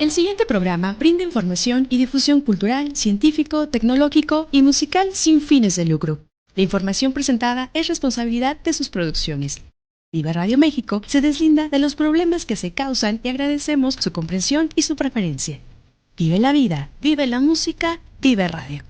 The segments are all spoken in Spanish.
El siguiente programa brinda información y difusión cultural, científico, tecnológico y musical sin fines de lucro. La información presentada es responsabilidad de sus producciones. Vive Radio México se deslinda de los problemas que se causan y agradecemos su comprensión y su preferencia. Vive la vida, vive la música, vive radio.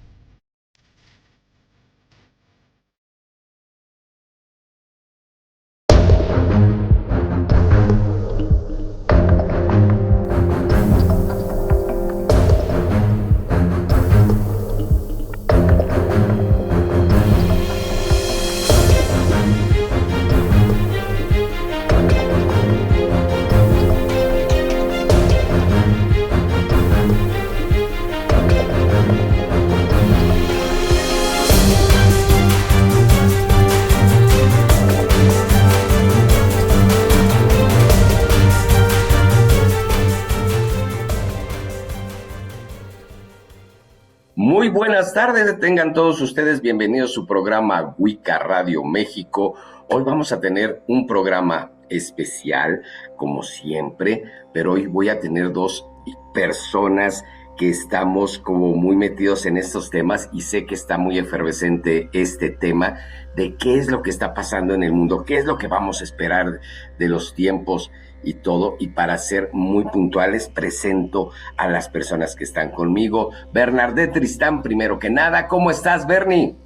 Muy buenas tardes, tengan todos ustedes bienvenidos a su programa Wicca Radio México. Hoy vamos a tener un programa especial, como siempre, pero hoy voy a tener dos personas que estamos como muy metidos en estos temas y sé que está muy efervescente este tema de qué es lo que está pasando en el mundo, qué es lo que vamos a esperar de los tiempos y todo. Y para ser muy puntuales, presento a las personas que están conmigo. Bernadette Tristán, primero que nada, ¿cómo estás, Bernie?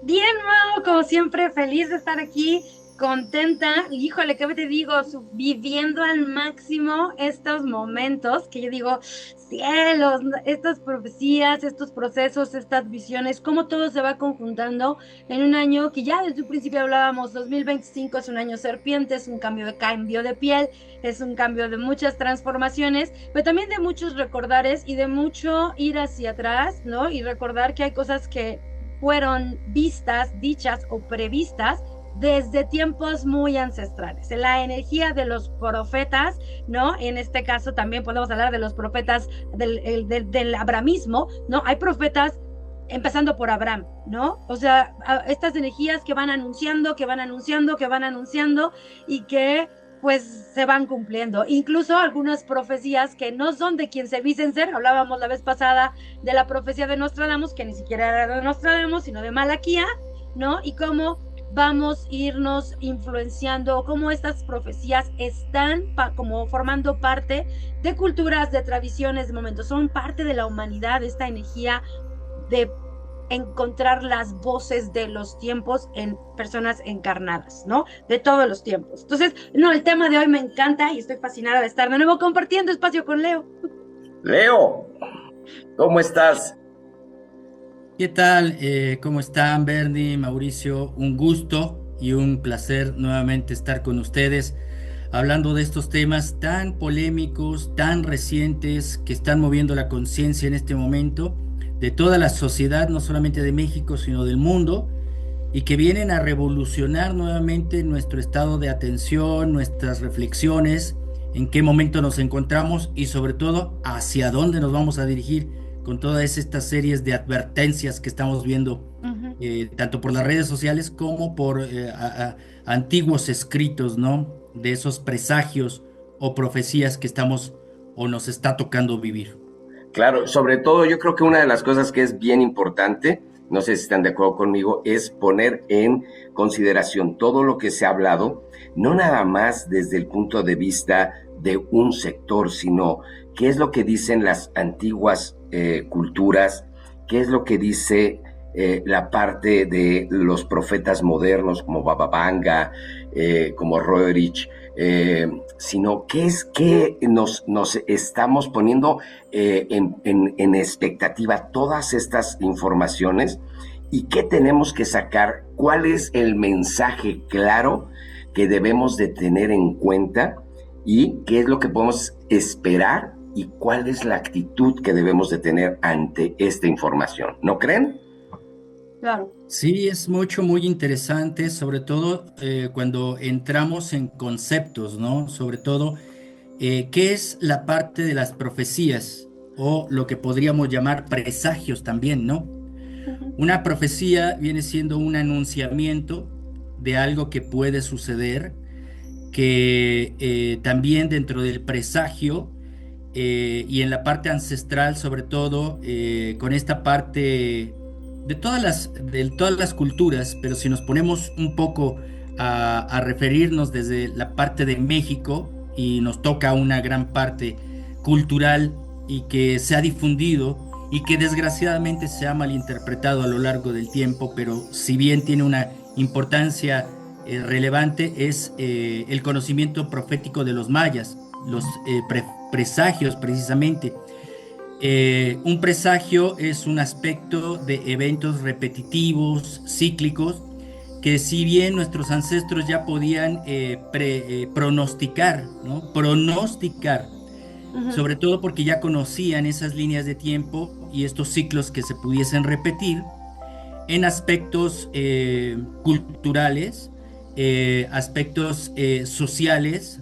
Bien, Mau, como siempre, feliz de estar aquí, contenta. Híjole, ¿qué te digo? Viviendo al máximo estos momentos, que yo digo, cielos, estas profecías, estos procesos, estas visiones, cómo todo se va conjuntando en un año que ya desde un principio hablábamos, 2025 es un año serpiente, es un cambio de piel, es un cambio de muchas transformaciones, pero también de muchos recordares y de mucho ir hacia atrás, ¿no? Y recordar que hay cosas que fueron vistas, dichas o previstas desde tiempos muy ancestrales. La energía de los profetas, ¿no? En este caso también podemos hablar de los profetas del abramismo, ¿no? Hay profetas empezando por Abraham, ¿no? O sea, estas energías que van anunciando, que van anunciando, que van anunciando y que pues se van cumpliendo. Incluso algunas profecías que no son de quien se dicen ser. Hablábamos la vez pasada de la profecía de Nostradamus, que ni siquiera era de Nostradamus, sino de Malaquía, ¿no? Y cómo vamos a irnos influenciando, cómo estas profecías están como formando parte de culturas, de tradiciones, de momentos. Son parte de la humanidad, esta energía de encontrar las voces de los tiempos en personas encarnadas, ¿no? De todos los tiempos. Entonces, no, el tema de hoy me encanta y estoy fascinada de estar de nuevo compartiendo espacio con Leo. Leo, ¿cómo estás? ¿Qué tal? ¿Cómo están, Bernie, Mauricio? Un gusto y un placer nuevamente estar con ustedes hablando de estos temas tan polémicos, tan recientes, que están moviendo la conciencia en este momento de toda la sociedad, no solamente de México, sino del mundo, y que vienen a revolucionar nuevamente nuestro estado de atención, nuestras reflexiones, en qué momento nos encontramos y sobre todo hacia dónde nos vamos a dirigir con todas estas series de advertencias que estamos viendo, tanto por las redes sociales como por antiguos escritos, ¿no? De esos presagios o profecías que estamos o nos está tocando vivir. Claro, sobre todo yo creo que una de las cosas que es bien importante, no sé si están de acuerdo conmigo, es poner en consideración todo lo que se ha hablado, no nada más desde el punto de vista de un sector, sino qué es lo que dicen las antiguas culturas, qué es lo que dice la parte de los profetas modernos como Baba Vanga, como Roerich, sino qué es que nos estamos poniendo en expectativa todas estas informaciones y qué tenemos que sacar, cuál es el mensaje claro que debemos de tener en cuenta y qué es lo que podemos esperar y cuál es la actitud que debemos de tener ante esta información. ¿No creen? Claro. Sí, es muy interesante, sobre todo cuando entramos en conceptos, ¿no? Sobre todo, ¿qué es la parte de las profecías o lo que podríamos llamar presagios también, ¿no? Una profecía viene siendo un anunciamiento de algo que puede suceder, que también dentro del presagio y en la parte ancestral, sobre todo, con esta parte de todas las culturas, pero si nos ponemos un poco a referirnos desde la parte de México, y nos toca una gran parte cultural y que se ha difundido y que desgraciadamente se ha malinterpretado a lo largo del tiempo, pero si bien tiene una importancia relevante, es el conocimiento profético de los mayas, los presagios precisamente. Un presagio es un aspecto de eventos repetitivos, cíclicos, que si bien nuestros ancestros ya podían pronosticar, ¿no? Pronosticar, sobre todo porque ya conocían esas líneas de tiempo y estos ciclos que se pudiesen repetir en aspectos culturales, aspectos sociales,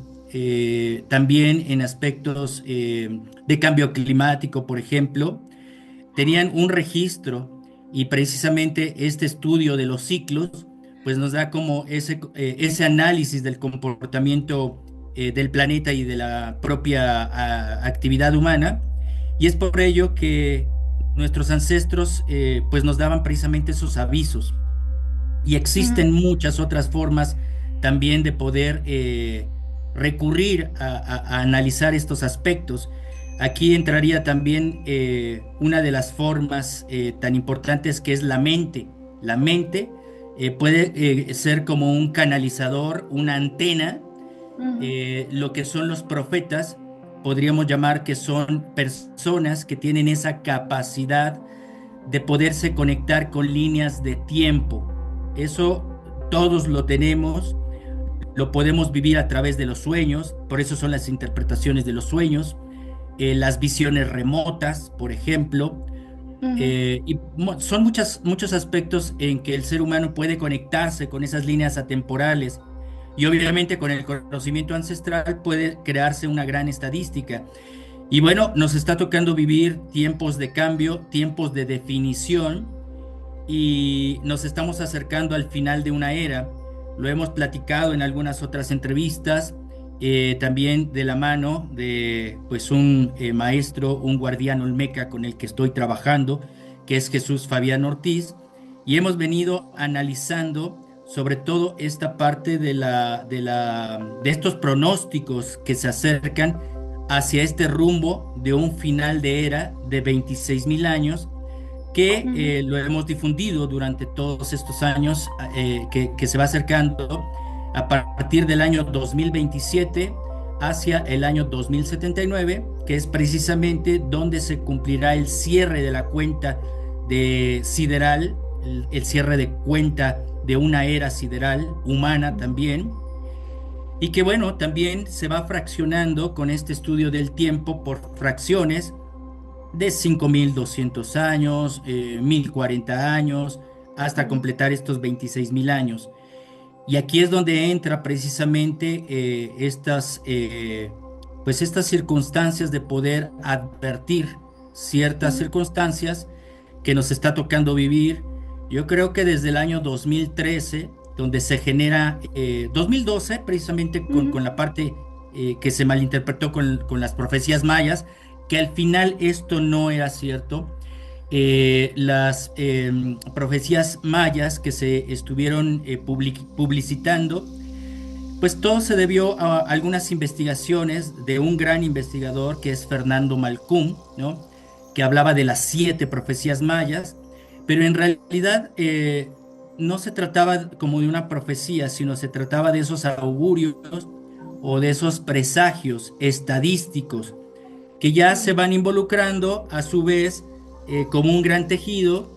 también en aspectos de cambio climático, por ejemplo. Tenían un registro y precisamente este estudio de los ciclos pues nos da como ese análisis del comportamiento del planeta y de la propia actividad humana, y es por ello que nuestros ancestros pues nos daban precisamente esos avisos, y existen muchas otras formas también de poder recurrir a analizar estos aspectos. Aquí entraría también una de las formas tan importantes, que es la mente. La mente puede ser como un canalizador, una antena. Lo que son los profetas, podríamos llamar que son personas que tienen esa capacidad de poderse conectar con líneas de tiempo. Eso todos lo tenemos, lo podemos vivir a través de los sueños, por eso son las interpretaciones de los sueños, las visiones remotas, por ejemplo. Y son muchos aspectos en que el ser humano puede conectarse con esas líneas atemporales, y obviamente con el conocimiento ancestral puede crearse una gran estadística. Y bueno, nos está tocando vivir tiempos de cambio, tiempos de definición, y nos estamos acercando al final de una era. Lo hemos platicado en algunas otras entrevistas, también de la mano de pues un maestro, un guardián olmeca con el que estoy trabajando, que es Jesús Fabián Ortiz, y hemos venido analizando sobre todo esta parte de estos pronósticos que se acercan hacia este rumbo de un final de era de 26,000 años, que lo hemos difundido durante todos estos años, que se va acercando a partir del año 2027 hacia el año 2079, que es precisamente donde se cumplirá el cierre de la cuenta de sideral, el cierre de cuenta de una era sideral humana también, y que bueno, también se va fraccionando con este estudio del tiempo por fracciones de 5,200 años, 1,040 años, hasta completar estos 26,000 años. Y aquí es donde entra precisamente pues estas circunstancias de poder advertir ciertas circunstancias que nos está tocando vivir. Yo creo que desde el año 2013, donde se genera, 2012 precisamente con la parte que se malinterpretó con las profecías mayas, que al final esto no era cierto. Las profecías mayas que se estuvieron publicitando, pues todo se debió a algunas investigaciones de un gran investigador que es Fernando Malcún, ¿no? Que hablaba de las 7 profecías mayas, pero en realidad no se trataba como de una profecía, sino se trataba de esos augurios o de esos presagios estadísticos que ya se van involucrando a su vez como un gran tejido.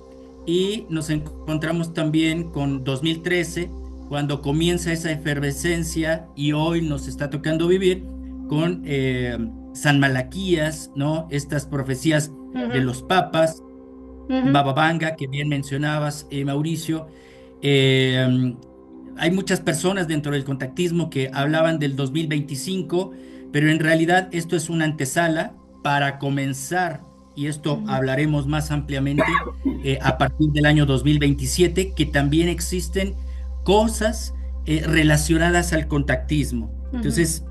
Y nos encontramos también con 2013, cuando comienza esa efervescencia, y hoy nos está tocando vivir con San Malaquías, ¿no? Estas profecías de los papas, Baba Vanga, que bien mencionabas, Mauricio. Hay muchas personas dentro del contactismo que hablaban del 2025, pero en realidad esto es una antesala para comenzar, y esto hablaremos más ampliamente a partir del año 2027, que también existen cosas relacionadas al contactismo. Entonces,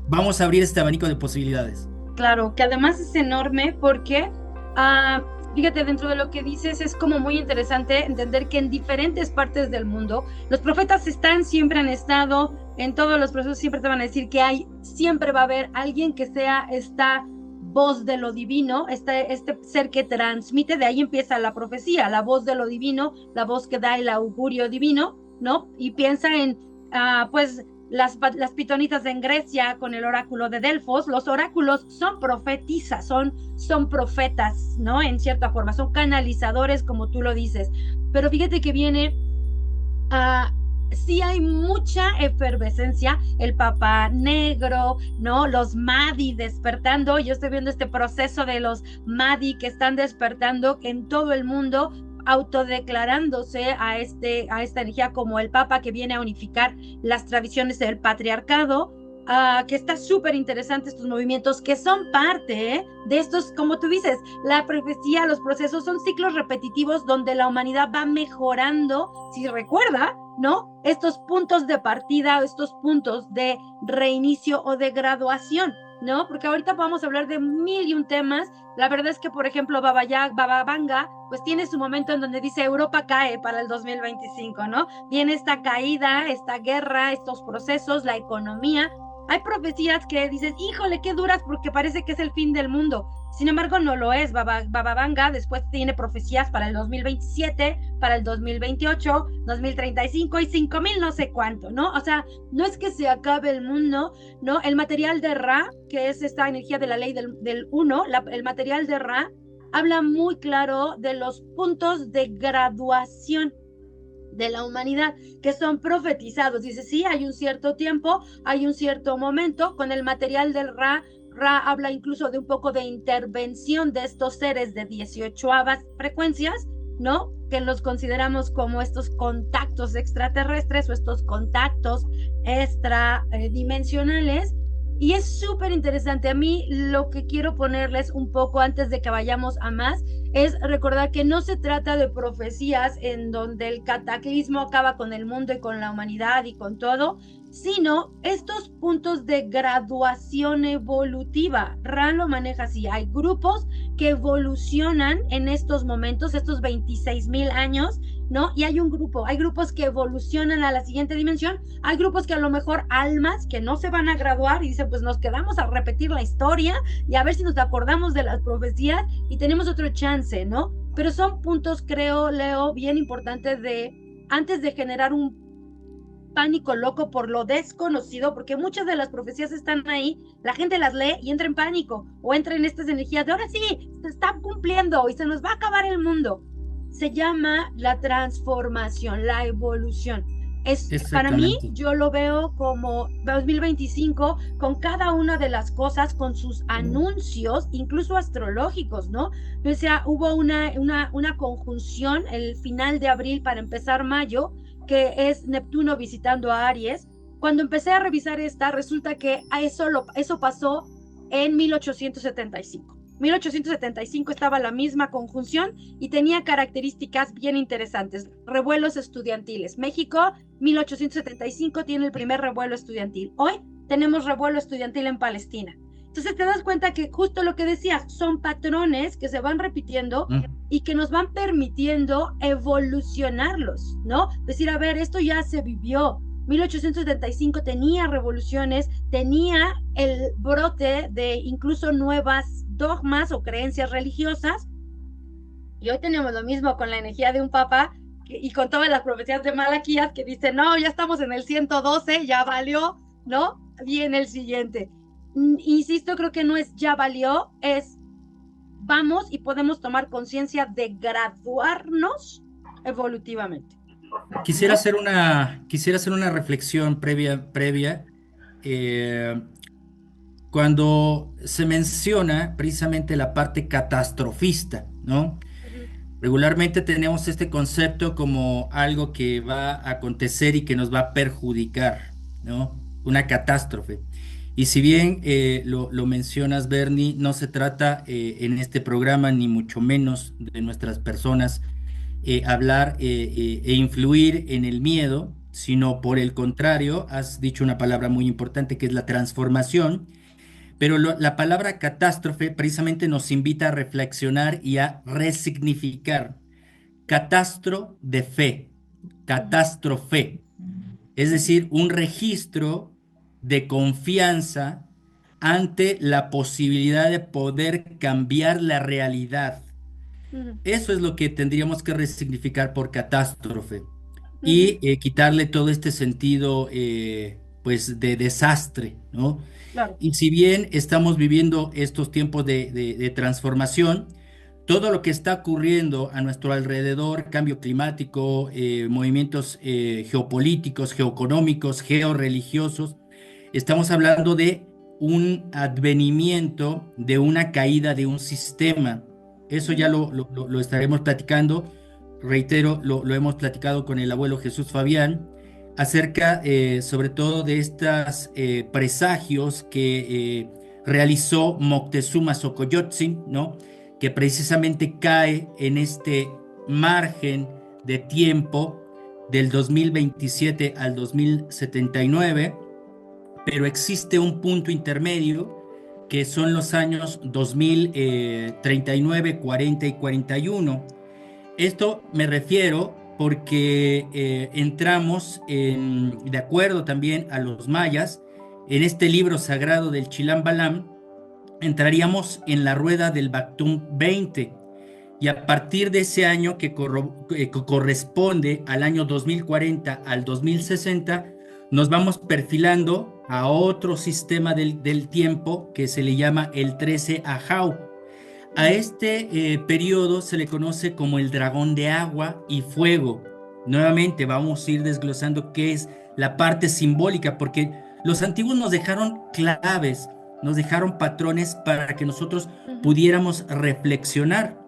vamos a abrir este abanico de posibilidades. Claro, que además es enorme porque, ah, fíjate, dentro de lo que dices es como muy interesante entender que en diferentes partes del mundo los profetas están, siempre han estado, en todos los procesos siempre te van a decir que siempre va a haber alguien que sea esta voz de lo divino, este ser que transmite, de ahí empieza la profecía, la voz de lo divino, la voz que da el augurio divino, ¿no? Y piensa en, pues, las pitonitas en Grecia con el oráculo de Delfos. Los oráculos son profetizas, son profetas, ¿no? En cierta forma, son canalizadores, como tú lo dices. Pero fíjate que viene a... sí hay mucha efervescencia, el Papa Negro, ¿no? Los Mahdi despertando. Yo estoy viendo este proceso de los Mahdi que están despertando en todo el mundo, autodeclarándose a esta energía como el Papa que viene a unificar las tradiciones del patriarcado, que está súper interesante estos movimientos que son parte de estos, como tú dices, la profecía, los procesos son ciclos repetitivos donde la humanidad va mejorando, si recuerda, ¿no? Estos puntos de partida, estos puntos de reinicio o de graduación, ¿no? Porque ahorita vamos a hablar de mil y un temas. La verdad es que, por ejemplo, Baba Vanga, pues tiene su momento en donde dice Europa cae para el 2025, ¿no? Viene esta caída, esta guerra, estos procesos, la economía. Hay profecías que dices, híjole, qué duras, porque parece que es el fin del mundo. Sin embargo, no lo es. Baba Vanga después tiene profecías para el 2027, para el 2028, 2035 y 5000 no sé cuánto, ¿no? O sea, no es que se acabe el mundo, ¿no? El material de Ra, que es esta energía de la ley del uno, el material de Ra habla muy claro de los puntos de graduación de la humanidad que son profetizados. Dice, sí, hay un cierto tiempo, hay un cierto momento. Con el material del Ra habla incluso de un poco de intervención de estos seres de 18avas frecuencias, ¿no? Que los consideramos como estos contactos extraterrestres o estos contactos extradimensionales. Y es súper interesante. A mí lo que quiero ponerles un poco antes de que vayamos a más es recordar que no se trata de profecías en donde el cataclismo acaba con el mundo y con la humanidad y con todo, sino estos puntos de graduación evolutiva. Ra lo maneja así. Hay grupos que evolucionan en estos momentos, estos 26,000 años, ¿no? Y hay grupos que evolucionan a la siguiente dimensión. Hay grupos que a lo mejor almas que no se van a graduar y dicen, pues nos quedamos a repetir la historia y a ver si nos acordamos de las profecías y tenemos otro chance, ¿no? Pero son puntos, creo, Leo, bien importantes antes de generar un pánico loco por lo desconocido, porque muchas de las profecías están ahí, la gente las lee y entra en pánico o entra en estas energías de ahora sí, se está cumpliendo y se nos va a acabar el mundo. Se llama la transformación, la evolución. Para mí, yo lo veo como 2025 con cada una de las cosas, con sus anuncios, incluso astrológicos, ¿no? O sea, hubo una conjunción el final de abril para empezar mayo, que es Neptuno visitando a Aries. Cuando empecé a revisar resulta que eso pasó en 1875. 1875 estaba la misma conjunción y tenía características bien interesantes. Revuelos estudiantiles. México, 1875 tiene el primer revuelo estudiantil. Hoy tenemos revuelo estudiantil en Palestina. Entonces te das cuenta que justo lo que decías, son patrones que se van repitiendo y que nos van permitiendo evolucionarlos, ¿no? Decir, a ver, esto ya se vivió. 1875 tenía revoluciones, tenía el brote de incluso nuevas dogmas o creencias religiosas, y hoy tenemos lo mismo con la energía de un papa y con todas las profecías de Malaquías que dicen, no, ya estamos en el 112, ya valió, ¿no? Viene el siguiente. Insisto, creo que no es ya valió, es vamos y podemos tomar conciencia de graduarnos evolutivamente. Quisiera hacer una reflexión previa. Cuando se menciona precisamente la parte catastrofista, ¿no? Regularmente tenemos este concepto como algo que va a acontecer y que nos va a perjudicar, ¿no? Una catástrofe. Y si bien lo mencionas, Bernie, no se trata en este programa, ni mucho menos de nuestras personas, hablar e influir en el miedo, sino por el contrario, has dicho una palabra muy importante que es la transformación, pero la palabra catástrofe precisamente nos invita a reflexionar y a resignificar. Catastro de fe, catástrofe, es decir, un registro de confianza ante la posibilidad de poder cambiar la realidad. Ujú, Eso es lo que tendríamos que resignificar por catástrofe ujú, y quitarle todo este sentido pues de desastre, ¿no? claro. Y si bien estamos viviendo estos tiempos de transformación, todo lo que está ocurriendo a nuestro alrededor, cambio climático, movimientos geopolíticos, geoeconómicos, georreligiosos, estamos hablando de un advenimiento, de una caída de un sistema. Eso ya Ujú, lo estaremos platicando. Reitero, lo hemos platicado con el abuelo Jesús Fabián acerca sobre todo de estos presagios que realizó Moctezuma Xocoyotzin, ¿no? Que precisamente cae en este margen de tiempo del 2027 al 2079, pero existe un punto intermedio que son los años 2039, 40 y 41. Esto me refiero porque entramos de acuerdo también a los mayas, en este libro sagrado del Chilam Balam, entraríamos en la rueda del Bactum 20 y a partir de ese año que corresponde al año 2040 al 2060, nos vamos perfilando a otro sistema del tiempo que se le llama el 13 Ajau. A ujú, este periodo se le conoce como el dragón de agua y fuego. Nuevamente vamos a ir desglosando qué es la parte simbólica, porque los antiguos nos dejaron claves, nos dejaron patrones para que nosotros ujú, pudiéramos reflexionar.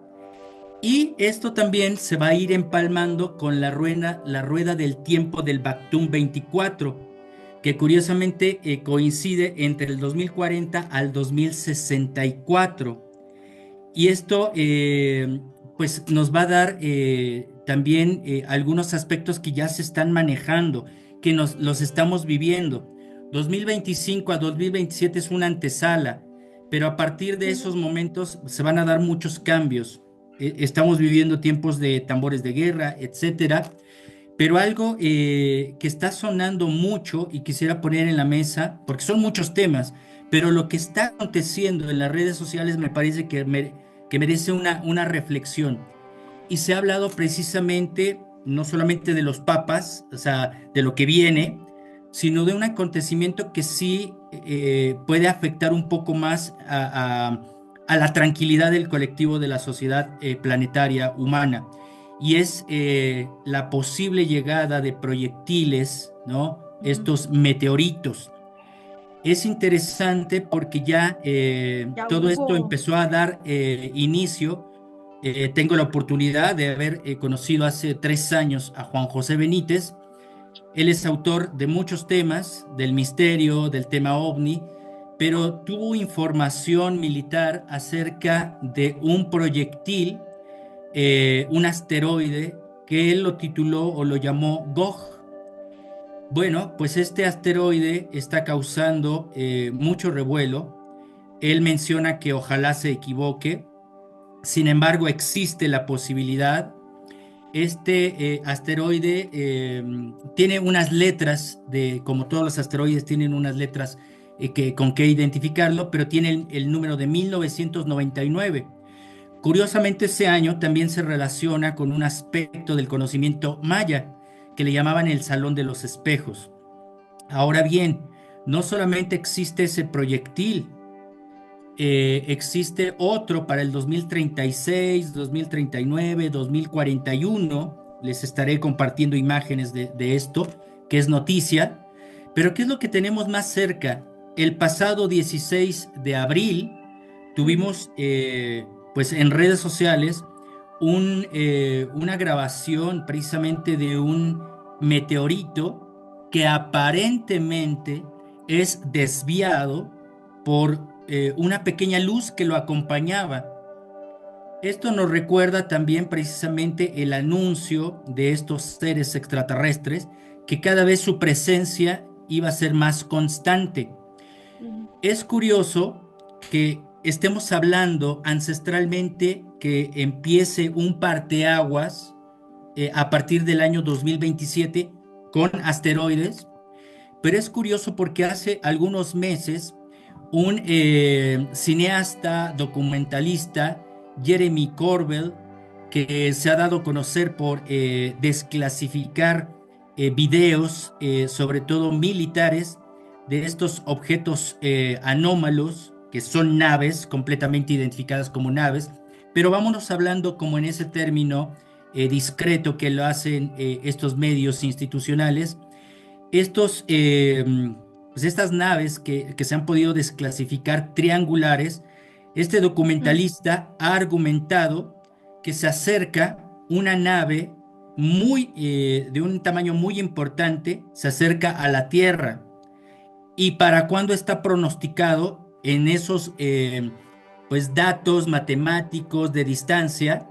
Y esto también se va a ir empalmando con la rueda del tiempo del Bactum 24, que curiosamente coincide entre el 2040 al 2064. Y esto pues nos va a dar también algunos aspectos que ya se están manejando, que los estamos viviendo. 2025 a 2027 es una antesala, pero a partir de ujú, esos momentos se van a dar muchos cambios. Estamos viviendo tiempos de tambores de guerra, etcétera, pero algo que está sonando mucho y quisiera poner en la mesa, porque son muchos temas, pero lo que está aconteciendo en las redes sociales me parece que merece una reflexión. Y se ha hablado precisamente no solamente de los papas, o sea, de lo que viene, sino de un acontecimiento que sí puede afectar un poco más a la tranquilidad del colectivo de la sociedad planetaria humana. Y es la posible llegada de proyectiles, ¿no? ujú. Estos meteoritos. Es interesante porque ya Ya todo esto hubo. empezó a dar inicio. Tengo la oportunidad de haber conocido hace 3 años a Juan José Benítez. Él es autor de muchos temas, del misterio, del tema ovni, pero tuvo información militar acerca de un proyectil, un asteroide, que él lo tituló o lo llamó Gog. Bueno, pues este asteroide está causando mucho revuelo. Él menciona que ojalá se equivoque. Sin embargo, existe la posibilidad. Este asteroide tiene unas letras, como todos los asteroides tienen unas letras con que identificarlo, pero tiene el número de 1999. Curiosamente, ese año también se relaciona con un aspecto del conocimiento maya, que le llamaban el Salón de los Espejos. Ahora bien, no solamente existe ese proyectil, existe otro para el 2036, 2039, 2041. Les estaré compartiendo imágenes de esto, que es noticia. Pero ¿qué es lo que tenemos más cerca? El pasado 16 de abril Ujú, tuvimos pues en redes sociales una grabación precisamente de un meteorito que aparentemente es desviado por una pequeña luz que lo acompañaba. Esto nos recuerda también precisamente el anuncio de estos seres extraterrestres, que cada vez su presencia iba a ser más constante. ujú, Es curioso que estemos hablando ancestralmente que empiece un parteaguas a partir del año 2027 con asteroides, pero es curioso porque hace algunos meses un cineasta documentalista, Jeremy Corbell, que se ha dado a conocer por desclasificar videos, sobre todo militares, de estos objetos anómalos, que son naves, completamente identificadas como naves, pero vámonos hablando como en ese término discreto que lo hacen estos medios institucionales. Estos, pues estas naves que se han podido desclasificar triangulares, este documentalista ha argumentado que se acerca una nave de un tamaño muy importante, se acerca a la Tierra. ¿Y para cuándo está pronosticado en esos pues datos matemáticos de distancia?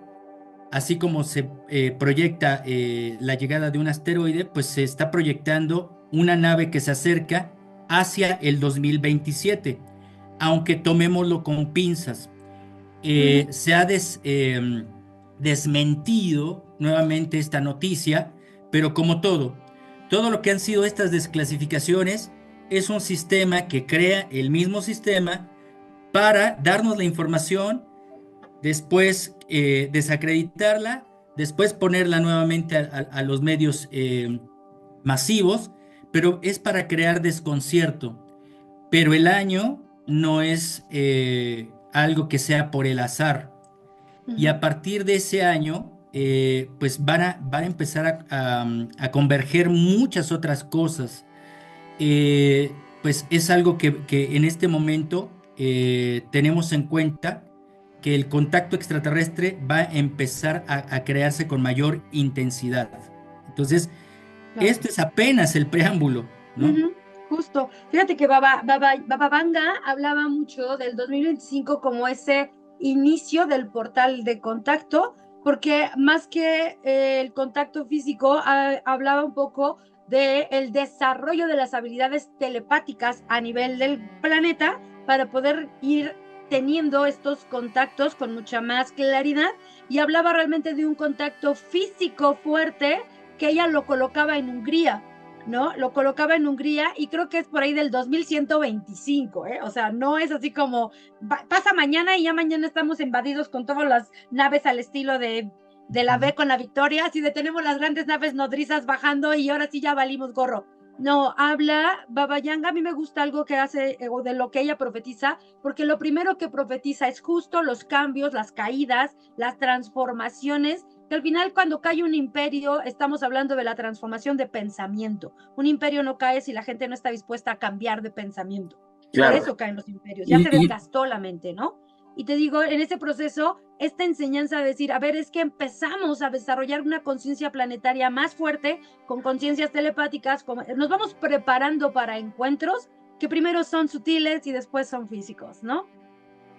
Así como se proyecta la llegada de un asteroide, pues se está proyectando una nave que se acerca hacia el 2027, aunque tomémoslo con pinzas. Se ha desmentido nuevamente esta noticia, pero como todo lo que han sido estas desclasificaciones es un sistema que crea el mismo sistema para darnos la información, después desacreditarla, después ponerla nuevamente a los medios masivos, pero es para crear desconcierto. Pero el año no es algo que sea por el azar. Y a partir de ese año, pues van a empezar a converger muchas otras cosas. Pues es algo que en este momento tenemos en cuenta, que el contacto extraterrestre va a empezar a crearse con mayor intensidad. Entonces, Claro. esto es apenas el preámbulo, ¿no? Justo. Fíjate que Baba Vanga hablaba mucho del 2025 como ese inicio del portal de contacto, porque más que el contacto físico, hablaba un poco del desarrollo de las habilidades telepáticas a nivel del planeta para poder ir teniendo estos contactos con mucha más claridad, y hablaba realmente de un contacto físico fuerte que ella lo colocaba en Hungría, ¿no? Lo colocaba en Hungría y creo que es por ahí del 2125, ¿eh? O sea, no es así como pasa mañana y ya mañana estamos invadidos con todas las naves al estilo de la B con la Victoria, así de tenemos las grandes naves nodrizas bajando y ahora sí ya valimos gorro. No, habla Baba Yanga, a mí me gusta algo que hace, o de lo que ella profetiza, porque lo primero que profetiza es justo los cambios, las caídas, las transformaciones, que al final cuando cae un imperio estamos hablando de la transformación de pensamiento. Un imperio no cae si la gente no está dispuesta a cambiar de pensamiento. Claro. Por eso caen los imperios, ya se desgastó la mente, ¿no? Y te digo, en ese proceso, esta enseñanza de decir, a ver, es que empezamos a desarrollar una conciencia planetaria más fuerte, con conciencias telepáticas, nos vamos preparando para encuentros que primero son sutiles y después son físicos, ¿no?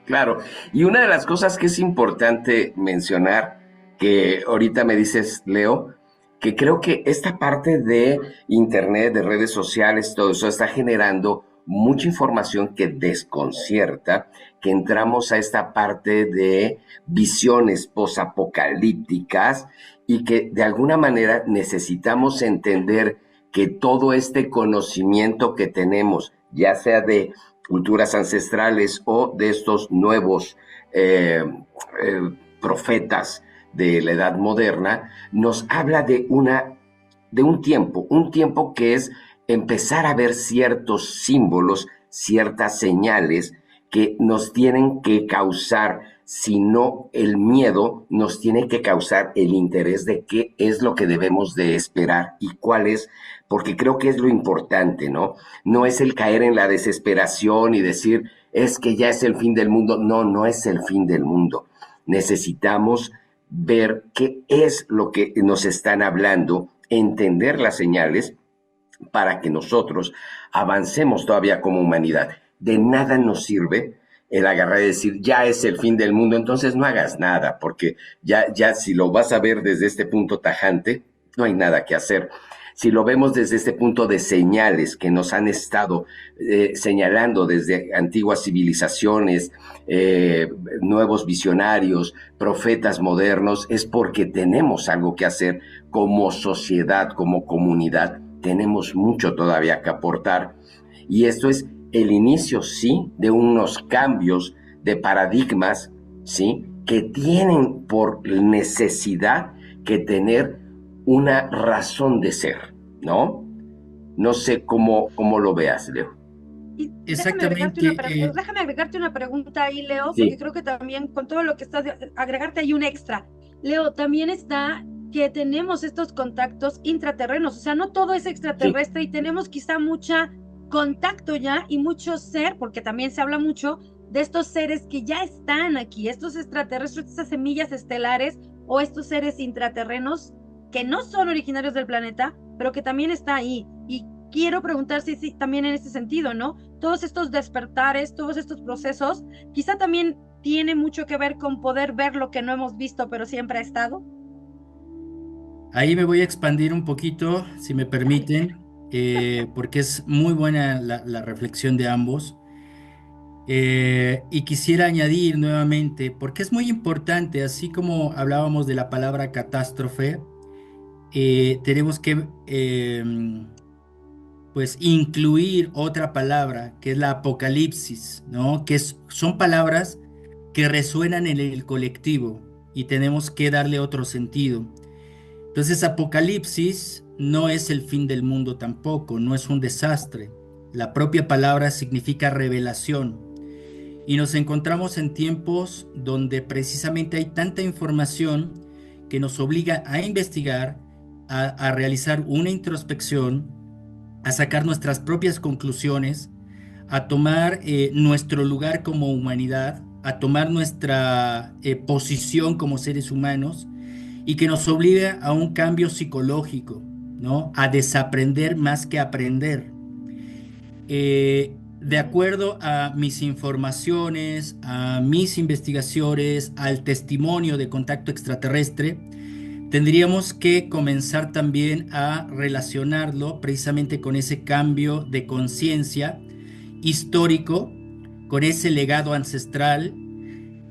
Claro, y una de las cosas que es importante mencionar, que ahorita me dices, Leo, que creo que esta parte de internet, de redes sociales, todo eso está generando mucha información que desconcierta, que entramos a esta parte de visiones posapocalípticas y que de alguna manera necesitamos entender que todo este conocimiento que tenemos, ya sea de culturas ancestrales o de estos nuevos profetas de la edad moderna, nos habla de un tiempo que es empezar a ver ciertos símbolos, ciertas señales que nos tienen que causar, si no el miedo, nos tiene que causar el interés de qué es lo que debemos de esperar y cuál es, porque creo que es lo importante, ¿no? No es el caer en la desesperación y decir, es que ya es el fin del mundo. No, no es el fin del mundo. Necesitamos ver qué es lo que nos están hablando, entender las señales para que nosotros avancemos todavía como humanidad. De nada nos sirve el agarrar y decir, ya es el fin del mundo, entonces no hagas nada, porque ya si lo vas a ver desde este punto tajante, no hay nada que hacer. Si lo vemos desde este punto de señales que nos han estado señalando desde antiguas civilizaciones, nuevos visionarios, profetas modernos, es porque tenemos algo que hacer como sociedad, como comunidad. Tenemos mucho todavía que aportar. Y esto es el inicio, sí, de unos cambios de paradigmas, sí, que tienen por necesidad que tener una razón de ser, ¿no? No sé cómo lo veas, Leo. Y Exactamente. déjame agregarte una pregunta ahí, Leo, Sí. porque creo que también con todo lo que estás, agregarte ahí un extra. Leo, también está que tenemos estos contactos intraterrenos, o sea, no todo es extraterrestre y tenemos quizá mucha contacto ya y mucho ser, porque también se habla mucho de estos seres que ya están aquí, estos extraterrestres, estas semillas estelares o estos seres intraterrenos que no son originarios del planeta, pero que también está ahí. Y quiero preguntar si también en este sentido, ¿no? Todos estos despertares, todos estos procesos, quizá también tiene mucho que ver con poder ver lo que no hemos visto, pero siempre ha estado. Ahí me voy a expandir un poquito, si me permiten, porque es muy buena la reflexión de ambos. Y quisiera añadir nuevamente, porque es muy importante, así como hablábamos de la palabra catástrofe, tenemos que pues incluir otra palabra, que es la apocalipsis, ¿no? Son palabras que resuenan en el colectivo y tenemos que darle otro sentido. Entonces, apocalipsis no es el fin del mundo tampoco, no es un desastre. La propia palabra significa revelación. Y nos encontramos en tiempos donde precisamente hay tanta información que nos obliga a investigar, a realizar una introspección, a sacar nuestras propias conclusiones, a tomar nuestro lugar como humanidad, a tomar nuestra posición como seres humanos y que nos obliga a un cambio psicológico, ¿no? A desaprender más que aprender. De acuerdo a mis informaciones, a mis investigaciones, al testimonio de contacto extraterrestre, tendríamos que comenzar también a relacionarlo precisamente con ese cambio de conciencia histórico, con ese legado ancestral.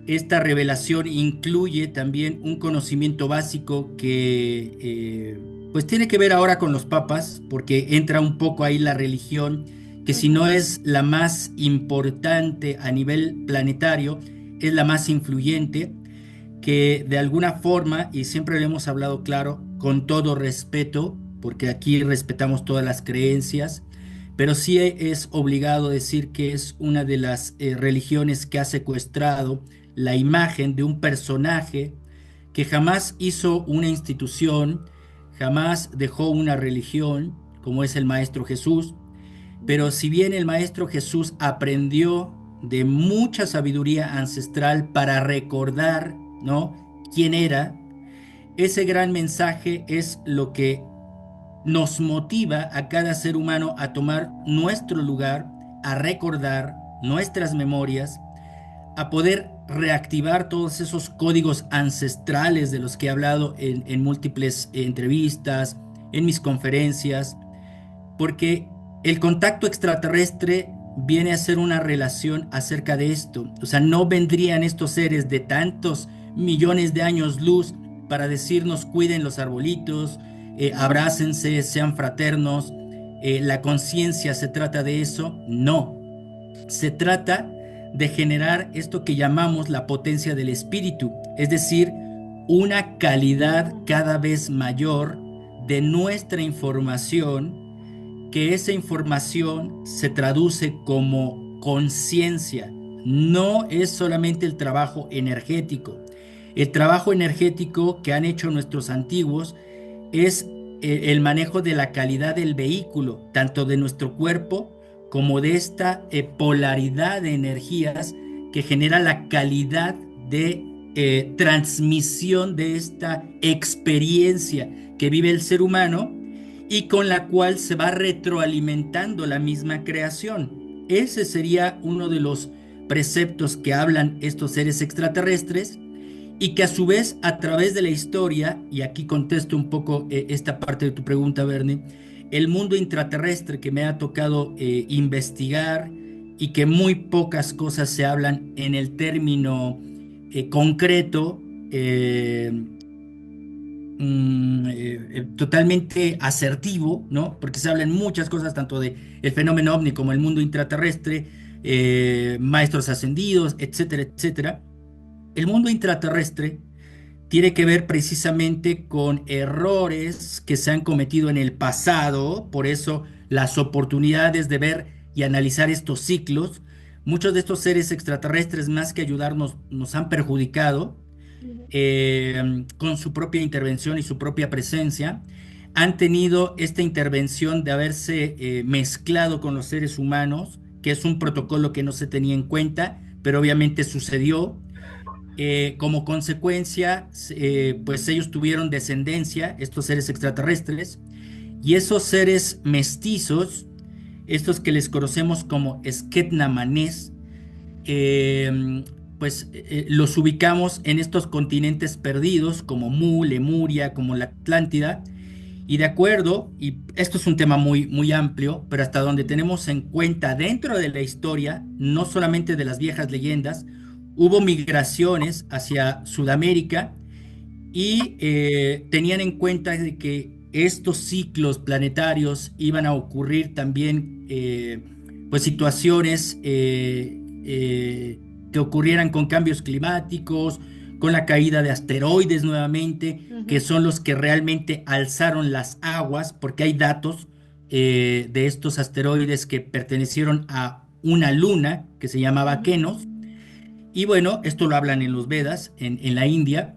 Esta revelación incluye también un conocimiento básico que pues tiene que ver ahora con los papas, porque entra un poco ahí la religión, que si no es la más importante a nivel planetario, es la más influyente, que de alguna forma, y siempre lo hemos hablado claro, con todo respeto, porque aquí respetamos todas las creencias, pero sí es obligado decir que es una de las religiones que ha secuestrado la imagen de un personaje que jamás hizo una institución, jamás dejó una religión, como es el Maestro Jesús. Pero si bien el Maestro Jesús aprendió de mucha sabiduría ancestral para recordar, ¿no?, quién era, ese gran mensaje es lo que nos motiva a cada ser humano a tomar nuestro lugar, a recordar nuestras memorias, a poder reactivar todos esos códigos ancestrales de los que he hablado en múltiples entrevistas, en mis conferencias, porque el contacto extraterrestre viene a ser una relación acerca de esto. O sea, no vendrían estos seres de tantos millones de años luz para decirnos cuiden los arbolitos, abrácense, sean fraternos, la conciencia se trata de eso. No, se trata de generar esto que llamamos la potencia del espíritu, es decir, una calidad cada vez mayor de nuestra información, que esa información se traduce como conciencia. No es solamente el trabajo energético. El trabajo energético que han hecho nuestros antiguos es el manejo de la calidad del vehículo, tanto de nuestro cuerpo como de esta polaridad de energías que genera la calidad de transmisión de esta experiencia que vive el ser humano y con la cual se va retroalimentando la misma creación. Ese sería uno de los preceptos que hablan estos seres extraterrestres y que a su vez a través de la historia, y aquí contesto un poco esta parte de tu pregunta, Bernie, el mundo intraterrestre que me ha tocado investigar y que muy pocas cosas se hablan en el término concreto, totalmente asertivo, ¿no? Porque se hablan muchas cosas, tanto de el fenómeno ovni como el mundo intraterrestre, maestros ascendidos, etcétera, etcétera. El mundo intraterrestre tiene que ver precisamente con errores que se han cometido en el pasado, por eso las oportunidades de ver y analizar estos ciclos. Muchos de estos seres extraterrestres, más que ayudarnos, nos han perjudicado con su propia intervención y su propia presencia. Han tenido esta intervención de haberse mezclado con los seres humanos, que es un protocolo que no se tenía en cuenta, pero obviamente sucedió. Como consecuencia, pues ellos tuvieron descendencia, estos seres extraterrestres, y esos seres mestizos, estos que les conocemos como Sketnamanes, pues los ubicamos en estos continentes perdidos, como Mu, Lemuria, como la Atlántida, y de acuerdo, y esto es un tema muy, muy amplio, pero hasta donde tenemos en cuenta dentro de la historia, no solamente de las viejas leyendas, hubo migraciones hacia Sudamérica y tenían en cuenta de que estos ciclos planetarios iban a ocurrir también, pues situaciones que ocurrieran con cambios climáticos, con la caída de asteroides nuevamente, que son los que realmente alzaron las aguas, porque hay datos de estos asteroides que pertenecieron a una luna que se llamaba Kenos. Y bueno, esto lo hablan en los Vedas, en la India.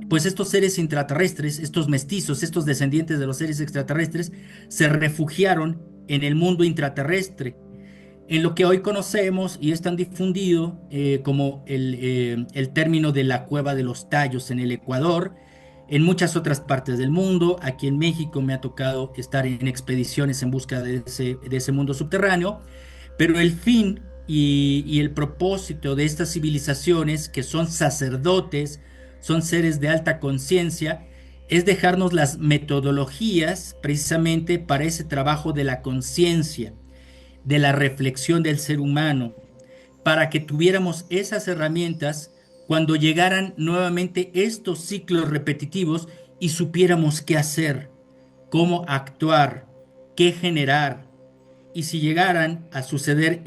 Pues estos seres intraterrestres, estos mestizos, estos descendientes de los seres extraterrestres, se refugiaron en el mundo intraterrestre, en lo que hoy conocemos y es tan difundido como el término de la Cueva de los Tallos en el Ecuador, en muchas otras partes del mundo. Aquí en México me ha tocado estar en expediciones en busca de ese mundo subterráneo, pero el fin y el propósito de estas civilizaciones, que son sacerdotes, son seres de alta conciencia, es dejarnos las metodologías precisamente para ese trabajo de la conciencia, de la reflexión del ser humano, para que tuviéramos esas herramientas cuando llegaran nuevamente estos ciclos repetitivos y supiéramos qué hacer, cómo actuar, qué generar. Y si llegaran a suceder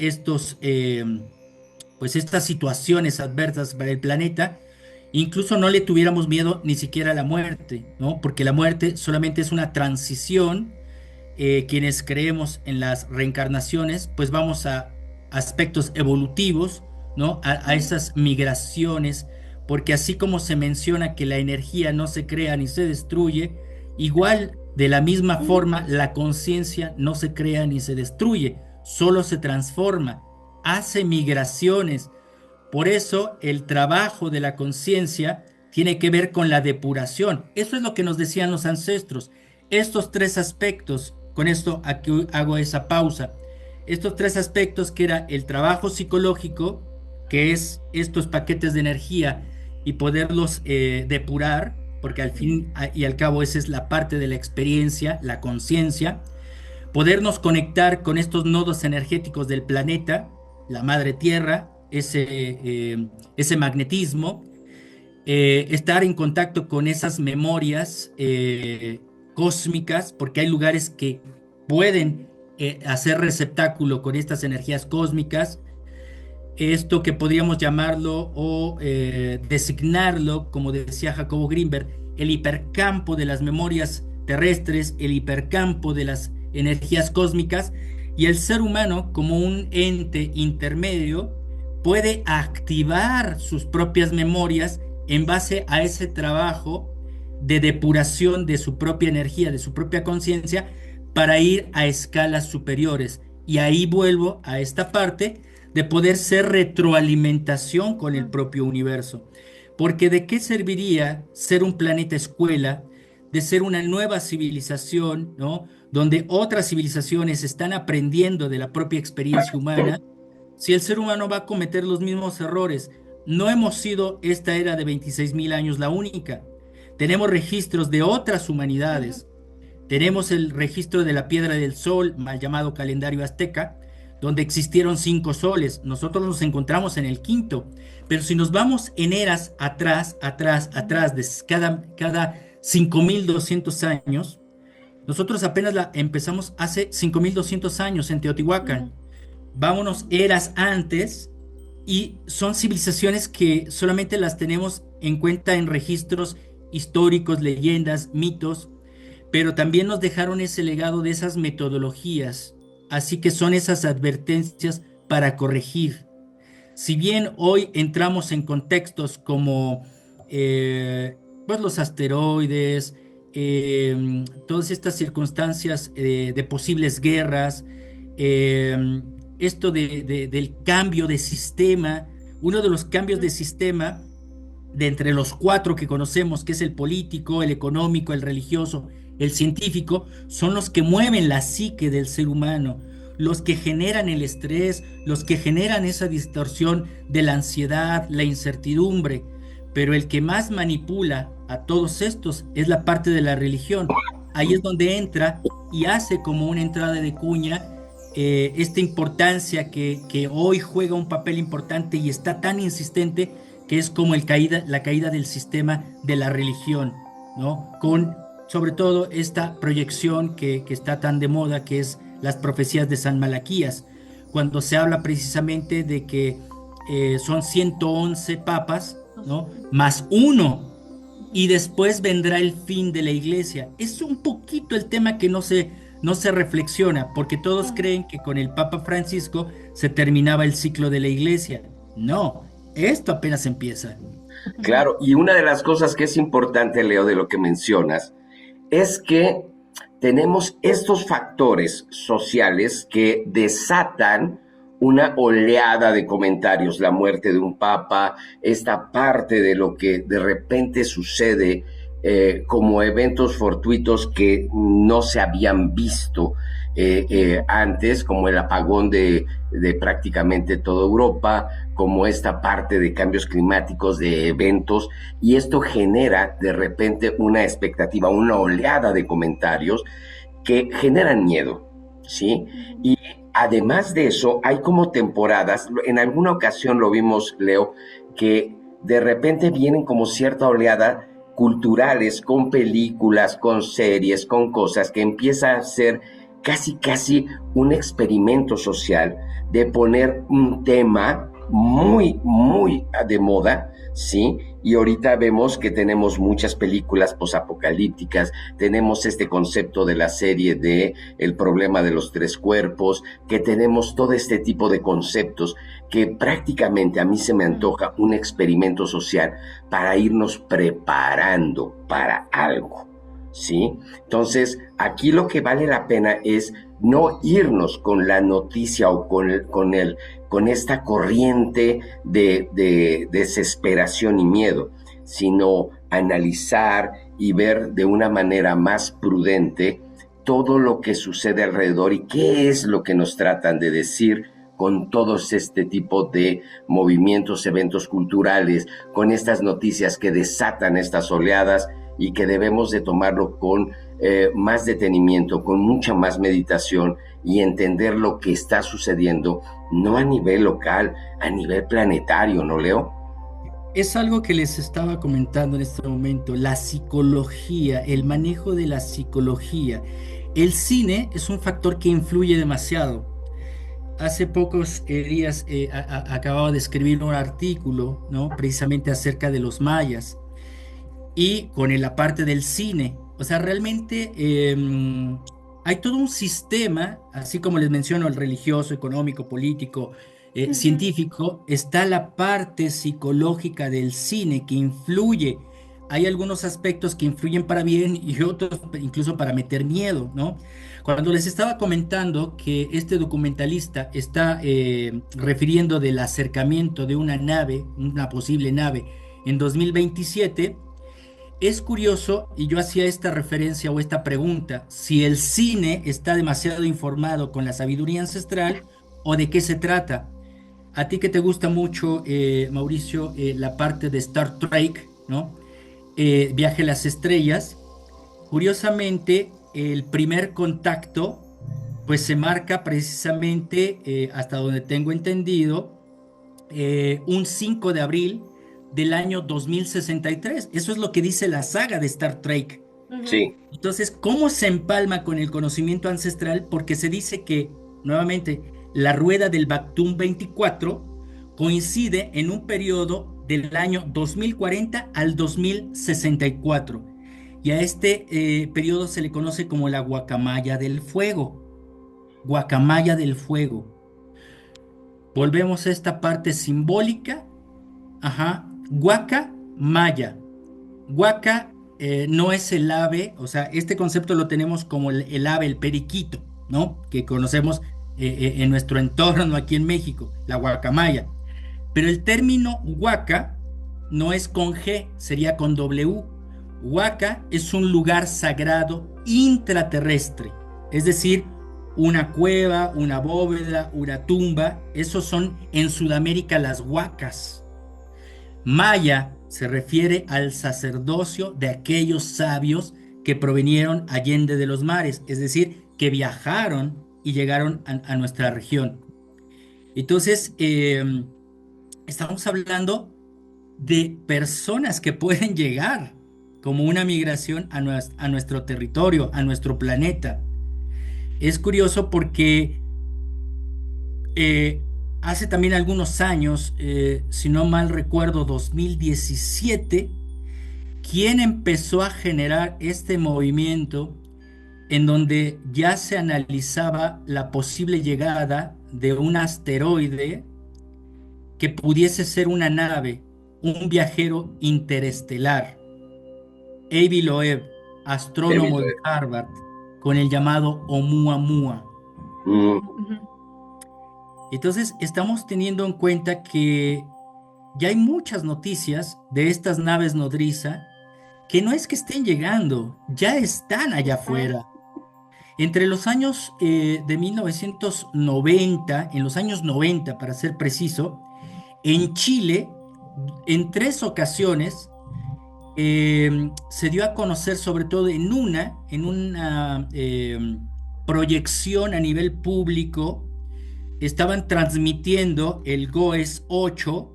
pues estas situaciones adversas para el planeta, incluso no le tuviéramos miedo ni siquiera a la muerte, ¿no? Porque la muerte solamente es una transición. Quienes creemos en las reencarnaciones, pues vamos a aspectos evolutivos, ¿no? A esas migraciones, porque así como se menciona que la energía no se crea ni se destruye, igual de la misma forma la conciencia no se crea ni se destruye, solo se transforma, hace migraciones. Por eso el trabajo de la conciencia tiene que ver con la depuración. Eso es lo que nos decían los ancestros. Estos tres aspectos, con esto aquí hago esa pausa, estos tres aspectos, que era el trabajo psicológico, que es estos paquetes de energía y poderlos depurar, porque al fin y al cabo esa es la parte de la experiencia, la conciencia, podernos conectar con estos nodos energéticos del planeta, la madre tierra, ese magnetismo, estar en contacto con esas memorias cósmicas, porque hay lugares que pueden hacer receptáculo con estas energías cósmicas, esto que podríamos llamarlo o designarlo, como decía Jacobo Grinberg, el hipercampo de las memorias terrestres, el hipercampo de las energías cósmicas, y el ser humano, como un ente intermedio, puede activar sus propias memorias en base a ese trabajo de depuración de su propia energía, de su propia conciencia, para ir a escalas superiores. Y ahí vuelvo a esta parte de poder ser retroalimentación con el propio universo. Porque ¿de qué serviría ser un planeta escuela, de ser una nueva civilización, ¿no? Donde otras civilizaciones están aprendiendo de la propia experiencia humana, si el ser humano va a cometer los mismos errores, no hemos sido esta era de 26.000 años la única. Tenemos registros de otras humanidades. Tenemos el registro de la Piedra del Sol, mal llamado calendario azteca, donde existieron 5 soles. Nosotros nos encontramos en el quinto. Pero si nos vamos en eras atrás, de cada 5.200 años, nosotros apenas la empezamos hace 5.200 años en Teotihuacán. Vámonos eras antes, y son civilizaciones que solamente las tenemos en cuenta en registros históricos, leyendas, mitos, pero también nos dejaron ese legado de esas metodologías. Así que son esas advertencias para corregir. Si bien hoy entramos en contextos como pues los asteroides, todas estas circunstancias de posibles guerras, esto del cambio de sistema, uno de los cambios de sistema de entre los 4 que conocemos, que es el político, el económico, el religioso, el científico, son los que mueven la psique del ser humano, los que generan el estrés, los que generan esa distorsión de la ansiedad, la incertidumbre. Pero el que más manipula a todos estos es la parte de la religión. Ahí es donde entra y hace como una entrada de cuña esta importancia que hoy juega un papel importante y está tan insistente, que es como la caída del sistema de la religión, ¿no? Con sobre todo esta proyección que está tan de moda, que es las profecías de San Malaquías, cuando se habla precisamente de que son 111 papas, ¿no? Más uno, y después vendrá el fin de la iglesia. Es un poquito el tema que no se reflexiona, porque todos creen que con el Papa Francisco se terminaba el ciclo de la iglesia. No, esto apenas empieza. Claro, y una de las cosas que es importante, Leo, de lo que mencionas, es que tenemos estos factores sociales que desatan una oleada de comentarios, la muerte de un papa, esta parte de lo que de repente sucede como eventos fortuitos que no se habían visto antes, como el apagón de prácticamente toda Europa, como esta parte de cambios climáticos, de eventos, y esto genera de repente una expectativa, una oleada de comentarios que generan miedo, ¿sí? Y además de eso, hay como temporadas, en alguna ocasión lo vimos, Leo, que de repente vienen como cierta oleada culturales, con películas, con series, con cosas que empieza a ser casi un experimento social de poner un tema muy de moda, ¿sí? Y ahorita vemos que tenemos muchas películas posapocalípticas, tenemos este concepto de la serie de El problema de los 3 cuerpos, que tenemos todo este tipo de conceptos que prácticamente a mí se me antoja un experimento social para irnos preparando para algo, ¿sí? Entonces, aquí lo que vale la pena es no irnos con la noticia o con esta corriente de desesperación y miedo, sino analizar y ver de una manera más prudente todo lo que sucede alrededor y qué es lo que nos tratan de decir con todos este tipo de movimientos, eventos culturales, con estas noticias que desatan estas oleadas y que debemos de tomarlo con más detenimiento, con mucha más meditación y entender lo que está sucediendo, no a nivel local, a nivel planetario, ¿no, Leo? Es algo que les estaba comentando en este momento, la psicología, el manejo de la psicología. El cine es un factor que influye demasiado. Hace pocos días acababa de escribir un artículo, ¿no? Precisamente acerca de los mayas y con la parte del cine. O sea, realmente hay todo un sistema, así como les menciono, el religioso, económico, político, científico, está la parte psicológica del cine que influye. Hay algunos aspectos que influyen para bien y otros incluso para meter miedo, ¿no? Cuando les estaba comentando que este documentalista está refiriendo del acercamiento de una nave, una posible nave, en 2027, es curioso, y yo hacía esta referencia o esta pregunta, si el cine está demasiado informado con la sabiduría ancestral o de qué se trata. a ti que te gusta mucho, Mauricio, la parte de Star Trek, ¿no? Viaje a las estrellas. Curiosamente, el primer contacto, pues se marca precisamente, hasta donde tengo entendido, un 5 de abril del año 2063. Eso es lo que dice la saga de Star Trek. Sí, Entonces, ¿cómo se empalma con el conocimiento ancestral? Porque se dice que, nuevamente, la rueda del Bactún 24 coincide en un periodo del año 2040 al 2064. Y a este periodo se le conoce como la guacamaya del fuego. Guacamaya del fuego. Volvemos a esta parte simbólica. Ajá. Guacamaya. Guaca no es el ave, o sea, este concepto lo tenemos como el ave, el periquito, ¿no? Que conocemos en nuestro entorno aquí en México, la guacamaya. Pero el término huaca no es con G, sería con W. Huaca es un lugar sagrado intraterrestre, es decir, una cueva, una bóveda, una tumba. Esos son en Sudamérica las huacas. Maya se refiere al sacerdocio de aquellos sabios que provinieron allende de los mares, es decir, que viajaron y llegaron a nuestra región. Entonces, estamos hablando de personas que pueden llegar como una migración a nuestro territorio, a nuestro planeta. Es curioso porque hace también algunos años, si no mal recuerdo, 2017, quien empezó a generar este movimiento en donde ya se analizaba la posible llegada de un asteroide que pudiese ser una nave, un viajero interestelar. Avi Loeb, astrónomo de Harvard, con el llamado Oumuamua. Entonces, estamos teniendo en cuenta que ya hay muchas noticias de estas naves nodriza que no es que estén llegando, ya están allá afuera. Entre los años de 1990, en los años 90 para ser preciso, en Chile, en 3 ocasiones, se dio a conocer, sobre todo en una proyección a nivel público, estaban transmitiendo el GOES 8,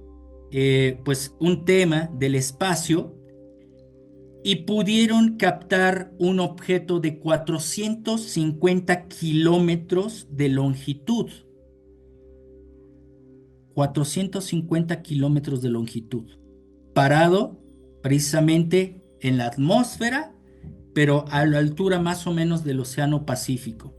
pues un tema del espacio, y pudieron captar un objeto de 450 kilómetros de longitud. 450 kilómetros de longitud. Parado precisamente en la atmósfera, pero a la altura más o menos del Océano Pacífico.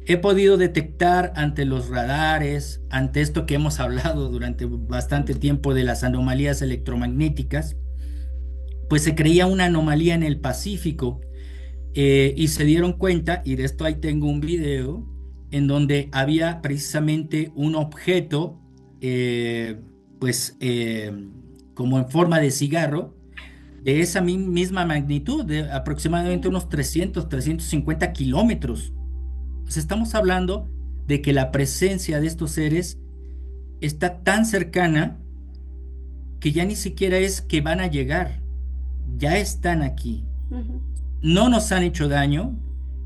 He podido detectar ante los radares, ante esto que hemos hablado durante bastante tiempo de las anomalías electromagnéticas, pues se creía una anomalía en el Pacífico, y se dieron cuenta, y de esto ahí tengo un video, en donde había precisamente un objeto, como en forma de cigarro, de esa misma magnitud, de aproximadamente unos 350 kilómetros. Pues estamos hablando de que la presencia de estos seres está tan cercana que ya ni siquiera es que van a llegar, ya están aquí. No nos han hecho daño.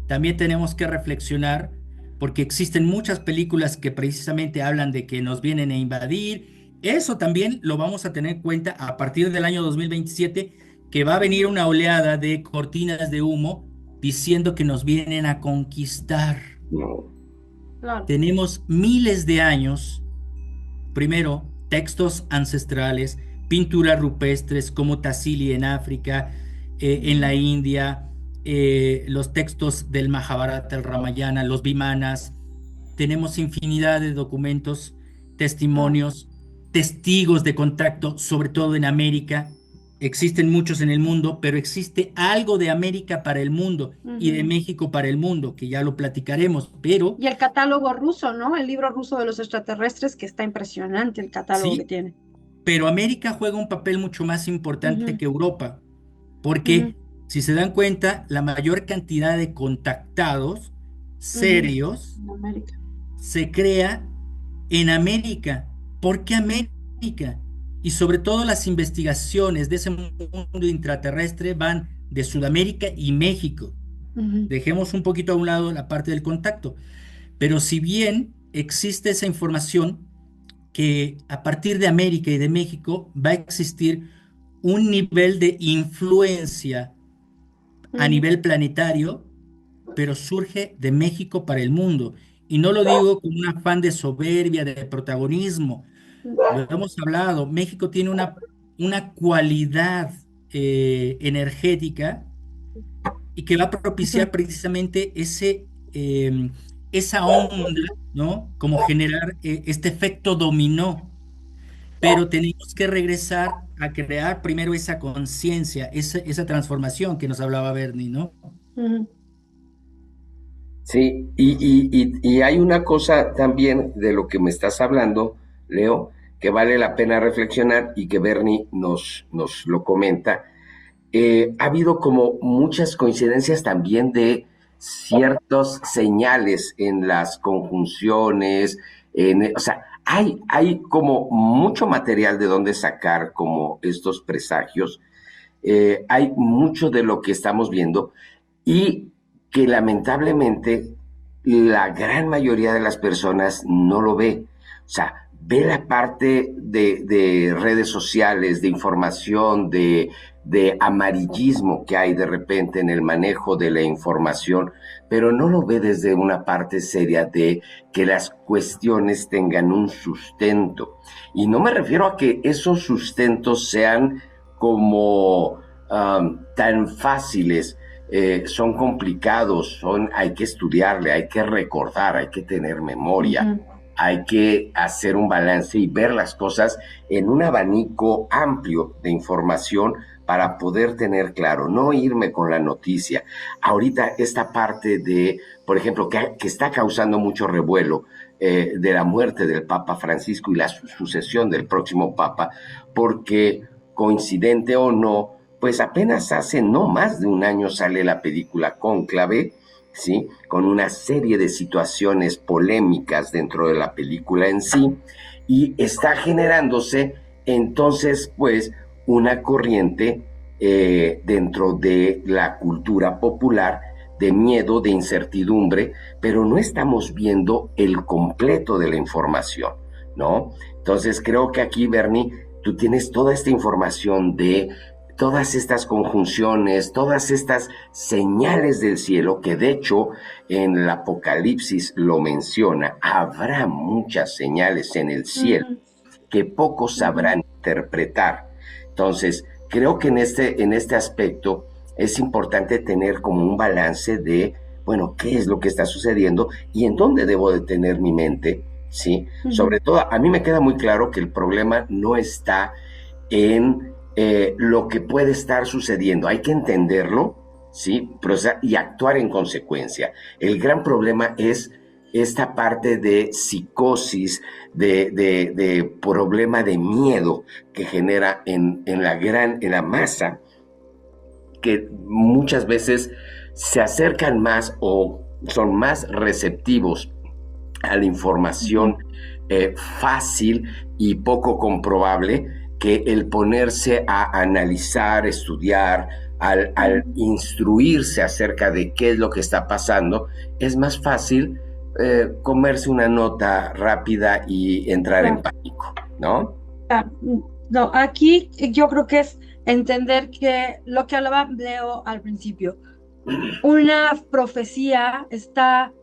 También tenemos que reflexionar porque existen muchas películas que precisamente hablan de que nos vienen a invadir. Eso también lo vamos a tener en cuenta a partir del año 2027, que va a venir una oleada de cortinas de humo diciendo que nos vienen a conquistar. No. Claro. Tenemos miles de años, primero, textos ancestrales, pinturas rupestres como Tassili en África, en la India, los textos del Mahabharata, el Ramayana, los Vimanas. Tenemos infinidad de documentos, testimonios, testigos de contacto, sobre todo en América. Existen muchos en el mundo, pero existe algo de América para el mundo y de México para el mundo, que ya lo platicaremos, pero... Y el catálogo ruso, ¿no? El libro ruso de los extraterrestres, que está impresionante el catálogo que Sí, tiene. pero América juega un papel mucho más importante que Europa, porque si se dan cuenta, la mayor cantidad de contactados serios En América. se crea en América. ¿Por qué América? Y sobre todo las investigaciones de ese mundo intraterrestre van de Sudamérica y México. Ujú, Dejemos un poquito a un lado la parte del contacto. Pero si bien existe esa información que a partir de América y de México va a existir un nivel de influencia a ujú, nivel planetario, pero surge de México para el mundo. Y no lo digo con un afán de soberbia, de protagonismo. Lo hemos hablado. México tiene una cualidad energética y que va a ujú, propiciar precisamente esa onda, ¿no? Como generar este efecto dominó. Pero tenemos que regresar a crear primero esa conciencia, esa transformación que nos hablaba Bernie, ¿no? ujú. Sí, y hay una cosa también de lo que me estás hablando, Leo, que vale la pena reflexionar y que Bernie nos lo comenta. Ha habido como muchas coincidencias también de ciertas señales en las conjunciones, o sea, hay como mucho material de donde sacar como estos presagios. Hay mucho de lo que estamos viendo y que lamentablemente la gran mayoría de las personas no lo ve. O sea, ve la parte de redes sociales, de información, de amarillismo que hay de repente en el manejo de la información, pero no lo ve desde una parte seria de que las cuestiones tengan un sustento. Y no me refiero a que esos sustentos sean como tan fáciles, son complicados, hay que estudiarle, hay que recordar, hay que tener memoria, Ujú. hay que hacer un balance y ver las cosas en un abanico amplio de información para poder tener claro, no irme con la noticia. Ahorita esta parte de, por ejemplo, que está causando mucho revuelo, de la muerte del Papa Francisco y la sucesión del próximo Papa, porque coincidente o no, pues apenas hace no más de un año sale la película Cónclave, ¿sí? Con una serie de situaciones polémicas dentro de la película en sí, y está generándose entonces, pues, una corriente dentro de la cultura popular de miedo, de incertidumbre, pero no estamos viendo el completo de la información, ¿no? Entonces creo que aquí, Bernie, tú tienes toda esta información de todas estas conjunciones, todas estas señales del cielo, que de hecho en el Apocalipsis lo menciona, habrá muchas señales en el cielo Ujú, que pocos ujú. sabrán interpretar. Entonces, creo que en este aspecto es importante tener como un balance de, bueno, qué es lo que está sucediendo y en dónde debo de tener mi mente, ¿sí? Ujú. Sobre todo, a mí me queda muy claro que el problema no está en lo que puede estar sucediendo. Hay que entenderlo, ¿sí? Y actuar en consecuencia. El gran problema es esta parte de psicosis, de problema de miedo que genera en la masa, que muchas veces se acercan más o son más receptivos a la información Ujú. fácil y poco comprobable que el ponerse a analizar, estudiar, al Ujú. instruirse acerca de qué es lo que está pasando, es más fácil comerse una nota rápida y entrar en Claro, pánico, ¿no? claro. No, aquí yo creo que es entender que lo que hablaba Leo al principio, una profecía está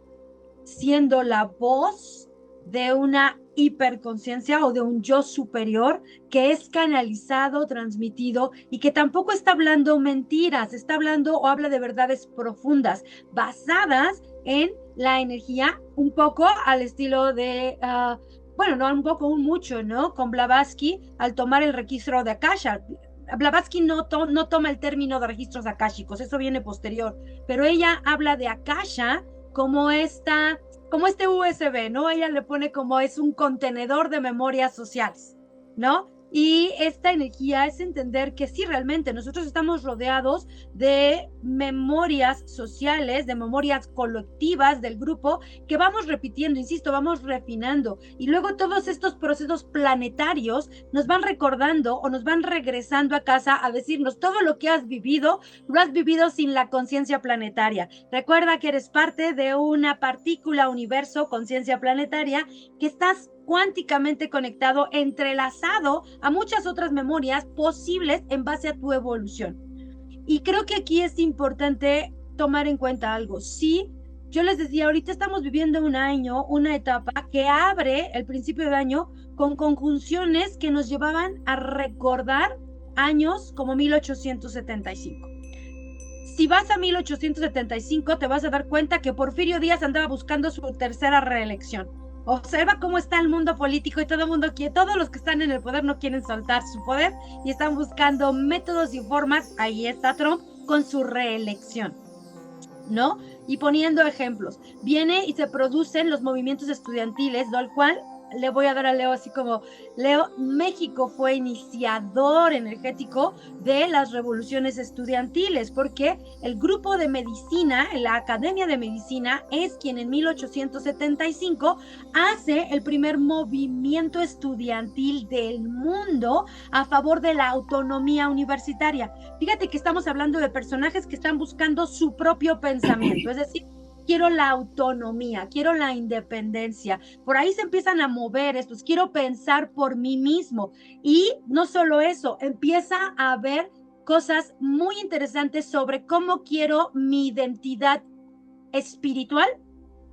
siendo la voz de una hiperconciencia o de un yo superior que es canalizado, transmitido y que tampoco está hablando mentiras, está hablando o habla de verdades profundas basadas en la energía, un poco al estilo de, bueno, no un poco, un mucho, ¿no? Con Blavatsky al tomar el registro de Akasha. Blavatsky no toma el término de registros akáshicos, eso viene posterior, pero ella habla de Akasha como como este USB, ¿no? Ella le pone como es un contenedor de memorias sociales, ¿no? Y esta energía es entender que sí, realmente nosotros estamos rodeados de memorias sociales, de memorias colectivas del grupo que vamos repitiendo, insisto, vamos refinando. Y luego todos estos procesos planetarios nos van recordando o nos van regresando a casa a decirnos todo lo que has vivido, lo has vivido sin la conciencia planetaria. Recuerda que eres parte de una partícula, universo, conciencia planetaria, que estás cuánticamente conectado, entrelazado a muchas otras memorias posibles en base a tu evolución. Y creo que aquí es importante tomar en cuenta algo. Sí, yo les decía, ahorita estamos viviendo un año, una etapa que abre el principio de año con conjunciones que nos llevaban a recordar años como 1875. Si vas a 1875, te vas a dar cuenta que Porfirio Díaz andaba buscando su tercera reelección. Observa cómo está el mundo político y todo el mundo quiere, todos los que están en el poder no quieren soltar su poder y están buscando métodos y formas. Ahí está Trump con su reelección, ¿no? Y poniendo ejemplos, viene y se producen los movimientos estudiantiles, ¿no? Al cual le voy a dar a Leo así como, Leo, México fue iniciador energético de las revoluciones estudiantiles, porque el grupo de medicina, la Academia de Medicina, es quien en 1875 hace el primer movimiento estudiantil del mundo a favor de la autonomía universitaria. Fíjate que estamos hablando de personajes que están buscando su propio pensamiento, es decir, quiero la autonomía, quiero la independencia. Por ahí se empiezan a mover estos, quiero pensar por mí mismo. Y no solo eso, empieza a haber cosas muy interesantes sobre cómo quiero mi identidad espiritual,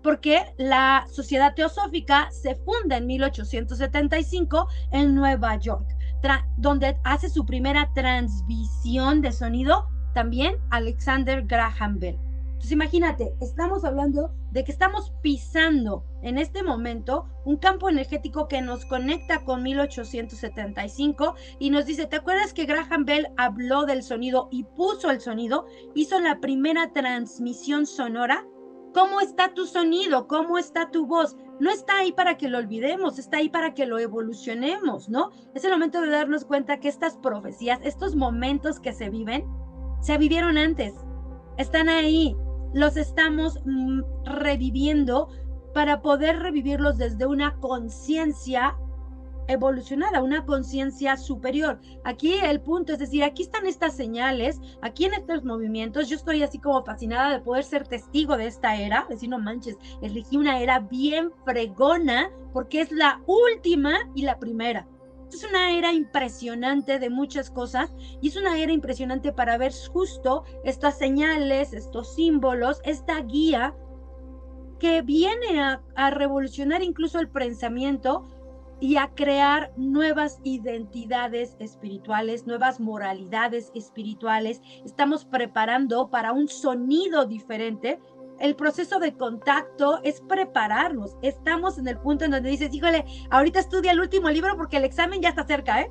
porque la Sociedad Teosófica se funda en 1875 en Nueva York, donde hace su primera transmisión de sonido también Alexander Graham Bell. Entonces imagínate, estamos hablando de que estamos pisando en este momento un campo energético que nos conecta con 1875 y nos dice, ¿te acuerdas que Graham Bell habló del sonido y puso el sonido? Hizo la primera transmisión sonora. ¿Cómo está tu sonido? ¿Cómo está tu voz? No está ahí para que lo olvidemos, está ahí para que lo evolucionemos, ¿no? Es el momento de darnos cuenta que estas profecías, estos momentos que se viven, se vivieron antes, están ahí, los estamos reviviendo para poder revivirlos desde una conciencia evolucionada, una conciencia superior. Aquí el punto es decir, aquí están estas señales, aquí en estos movimientos, yo estoy así como fascinada de poder ser testigo de esta era, decir, no manches, elegí una era bien fregona porque es la última y la primera. Es una era impresionante de muchas cosas y es una era impresionante para ver justo estas señales, estos símbolos, esta guía que viene a revolucionar incluso el pensamiento y a crear nuevas identidades espirituales, nuevas moralidades espirituales. Estamos preparando para un sonido diferente. El proceso de contacto es prepararnos. Estamos en el punto en donde dices, híjole, ahorita estudia el último libro porque el examen ya está cerca, ¿eh?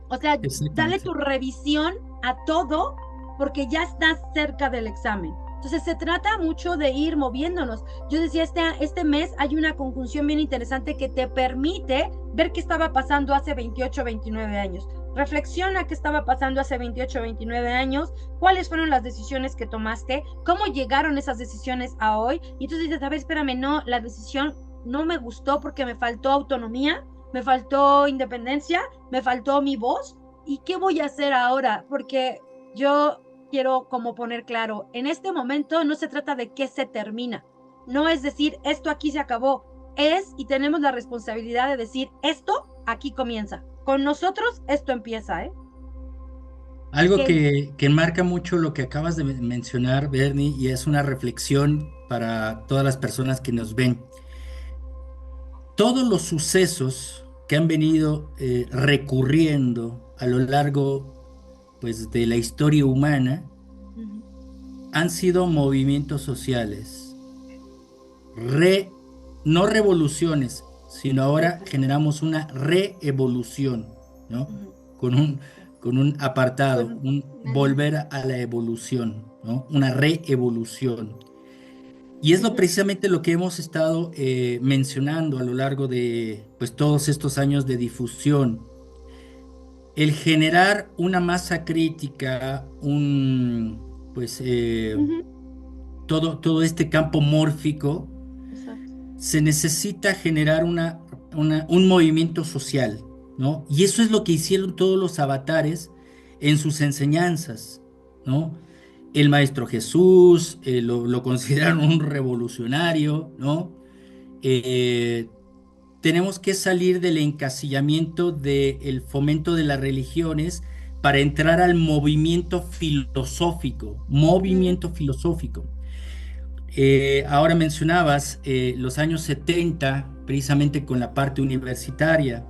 O sea, dale tu revisión a todo porque ya estás cerca del examen. Entonces se trata mucho de ir moviéndonos. Yo decía, este mes hay una conjunción bien interesante que te permite ver qué estaba pasando hace 28, 29 años. Reflexiona qué estaba pasando hace 28, 29 años, cuáles fueron las decisiones que tomaste, cómo llegaron esas decisiones a hoy. Y entonces dices, a ver, espérame, no, la decisión no me gustó porque me faltó autonomía, me faltó independencia, me faltó mi voz. ¿Y qué voy a hacer ahora? Porque yo quiero como poner claro, en este momento no se trata de qué se termina, no es decir, esto aquí se acabó, es y tenemos la responsabilidad de decir, esto aquí comienza, con nosotros esto empieza, ¿eh? Algo que marca mucho lo que acabas de mencionar, Bernie, y es una reflexión para todas las personas que nos ven. Todos los sucesos que han venido recurriendo a lo largo pues, de la historia humana han sido movimientos sociales, no revoluciones, sino ahora generamos una reevolución, ¿no? Con un apartado, un volver a la evolución, ¿no? Una reevolución. Y es Ujú, precisamente lo que hemos estado mencionando a lo largo de pues, todos estos años de difusión. El generar una masa crítica, pues, ujú, todo este campo mórfico, exacto. se necesita generar un movimiento social, ¿no? Y eso es lo que hicieron todos los avatares en sus enseñanzas, ¿no? El Maestro Jesús lo consideraron un revolucionario, ¿no? Eh, Tenemos que salir del encasillamiento del fomento de las religiones para entrar al Ujú, movimiento filosófico. Ahora mencionabas los años 70, precisamente con la parte universitaria.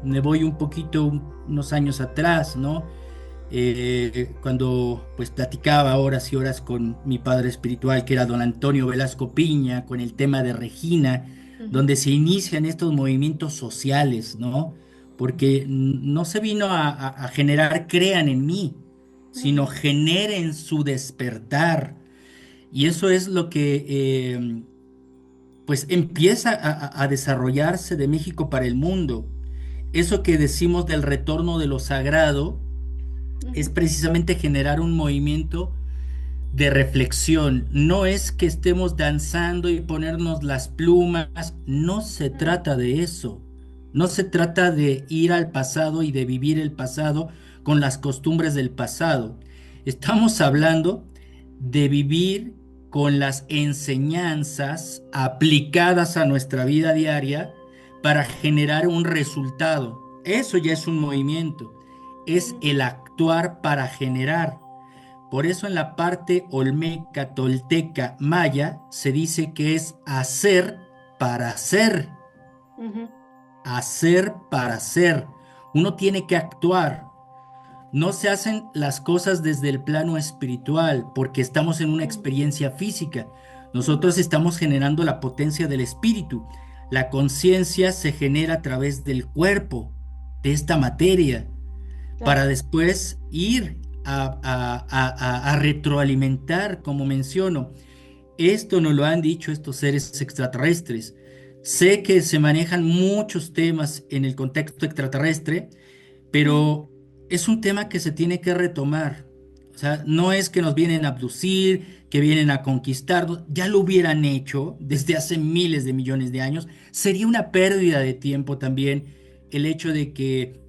Me voy un poquito, unos años atrás, ¿no? Cuando pues platicaba horas y horas con mi padre espiritual, que era don Antonio Velasco Piña, con el tema de Regina, ujú, donde se inician estos movimientos sociales, ¿no? Porque no se vino a generar crean en mí, sino ujú, generen su despertar. Y eso es lo que pues empieza a desarrollarse de México para el mundo. Eso que decimos del retorno de lo sagrado es ujú, precisamente generar un movimiento de reflexión. No es que estemos danzando y ponernos las plumas, no se ujú, trata de eso. No se trata de ir al pasado y de vivir el pasado con las costumbres del pasado. Estamos hablando de vivir con las enseñanzas aplicadas a nuestra vida diaria para generar un resultado. Eso ya es un movimiento. Es ujú, el actuar para generar. Por eso en la parte olmeca, tolteca, maya se dice que es hacer para hacer, ujú, hacer para hacer. Uno tiene que actuar. No se hacen las cosas desde el plano espiritual porque estamos en una ujú, experiencia física. ujú, Nosotros estamos generando la potencia del espíritu. La conciencia se genera a través del cuerpo, de esta materia, claro. para después ir a retroalimentar, como menciono. Esto nos lo han dicho estos seres extraterrestres. Sé que se manejan muchos temas en el contexto extraterrestre, Ujú, pero es un tema que se tiene que retomar. O sea, no es que nos vienen a abducir, que vienen a conquistarnos, ya lo hubieran hecho desde hace miles de millones de años. Sería una pérdida de tiempo también el hecho de que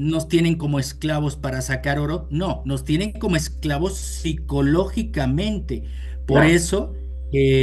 nos tienen como esclavos para sacar oro. No, nos tienen como esclavos psicológicamente. Por Claro. eso,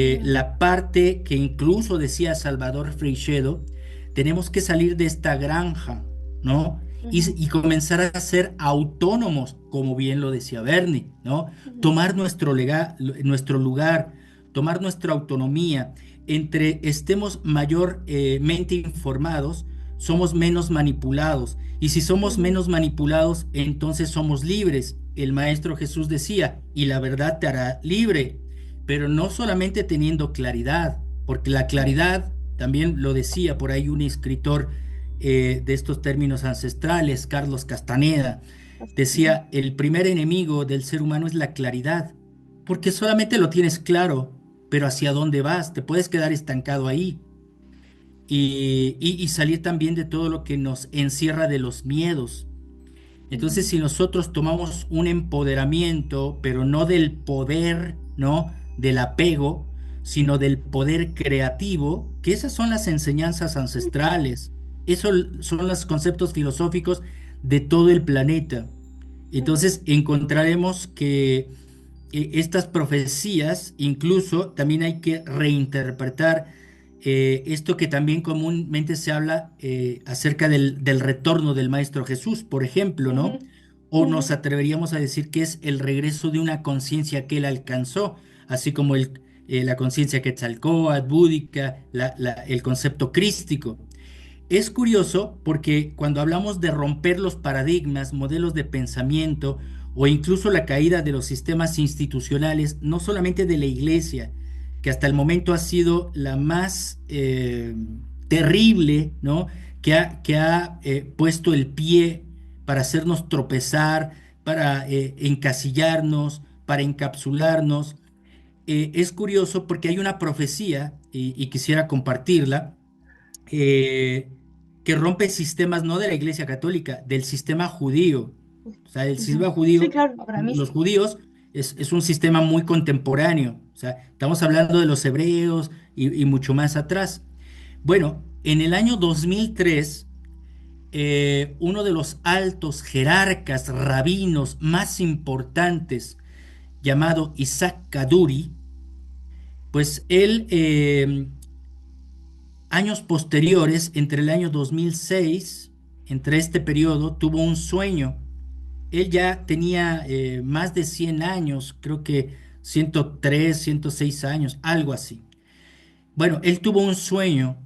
ujú, la parte que incluso decía Salvador Freixedo, tenemos que salir de esta granja, ¿no? ujú, Y comenzar a ser autónomos, como bien lo decía Bernie, ¿no? ujú, Tomar nuestro lugar, tomar nuestra autonomía. Entre estemos mayormente informados, somos menos manipulados. Y si somos ujú, menos manipulados, entonces somos libres. El Maestro Jesús decía, y la verdad te hará libre, pero no solamente teniendo claridad, porque la claro. claridad, también lo decía por ahí un escritor de estos términos ancestrales, Carlos Castaneda, Ujú, decía, el primer enemigo del ser humano es la claridad, porque solamente lo tienes claro, pero ¿hacia dónde vas? Te puedes quedar estancado ahí y salir también de todo lo que nos encierra de los miedos. Entonces, ujú, si nosotros tomamos un empoderamiento, pero no del poder, ¿no? Del apego, sino del poder creativo, que esas son las enseñanzas ancestrales, esos son los conceptos filosóficos de todo el planeta. ujú, Entonces, encontraremos que estas profecías, incluso también hay que reinterpretar esto que también comúnmente se habla acerca del retorno del Maestro Jesús, por ejemplo, ujú, ¿no? O ujú, nos atreveríamos a decir que es el regreso de una conciencia que él alcanzó, así como la conciencia quetzalcóatl, búdica, el concepto crístico. Es curioso porque cuando hablamos de romper los paradigmas, modelos de pensamiento o incluso la caída de los sistemas institucionales, no solamente de la iglesia, que hasta el momento ha sido la más terrible, ¿no? Que ha puesto el pie para hacernos tropezar, para encasillarnos, para encapsularnos. es curioso porque hay una profecía, y quisiera compartirla, eh, que rompe sistemas no de la Iglesia Católica, del sistema judío. O sea, el sistema Ujú. Sí, judío, claro, para mí los sí. judíos es un sistema muy contemporáneo. O sea, estamos hablando de los hebreos y mucho más atrás. Bueno, en el año 2003, uno de los altos jerarcas rabinos más importantes, llamado Isaac Kaduri, pues él, años posteriores, entre el año 2006, entre este periodo, tuvo un sueño. Él ya tenía más de 100 años, creo que 103, 106 años, algo así. Bueno, él tuvo un sueño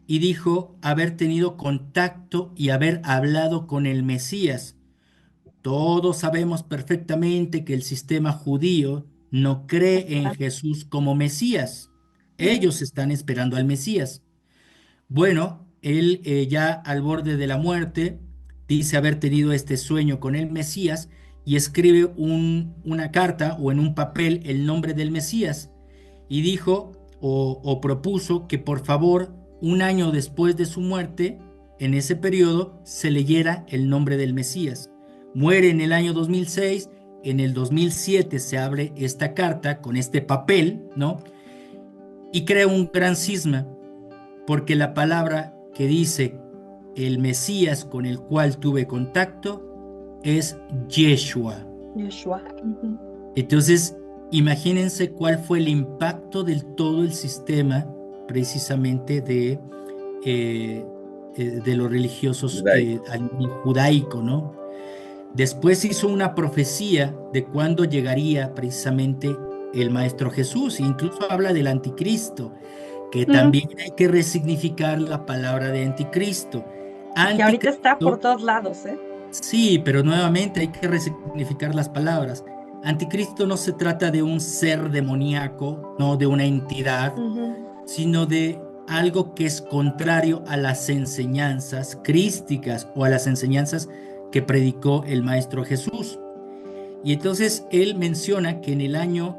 y dijo haber tenido contacto y haber hablado con el Mesías. Todos sabemos perfectamente que el sistema judío no cree en Jesús como Mesías. Ujú. Ellos están esperando al Mesías. Bueno, él, ya al borde de la muerte, dice haber tenido este sueño con el Mesías y escribe una carta o en un papel el nombre del Mesías y dijo o propuso que por favor, un año después de su muerte, en ese periodo, se leyera el nombre del Mesías. Muere en el año 2006, en el 2007 se abre esta carta con este papel, ¿no? Y crea un gran cisma porque la palabra que dice el Mesías con el cual tuve contacto es Yeshua. Yeshua. Ujú. Entonces, imagínense cuál fue el impacto del todo el sistema precisamente eh, de los religiosos Judaico. a nivel judaico, ¿no? Después hizo una profecía de cuándo llegaría precisamente el Maestro Jesús, e incluso habla del anticristo, que Mm, también hay que resignificar la palabra de anticristo. que ahorita está por Anticristo, todos lados, ¿eh? sí, pero nuevamente hay que resignificar las palabras. Anticristo no se trata de un ser demoníaco, no de una entidad, Ujú. sino de algo que es contrario a las enseñanzas crísticas o a las enseñanzas que predicó el Maestro Jesús. Y entonces él menciona que en el año,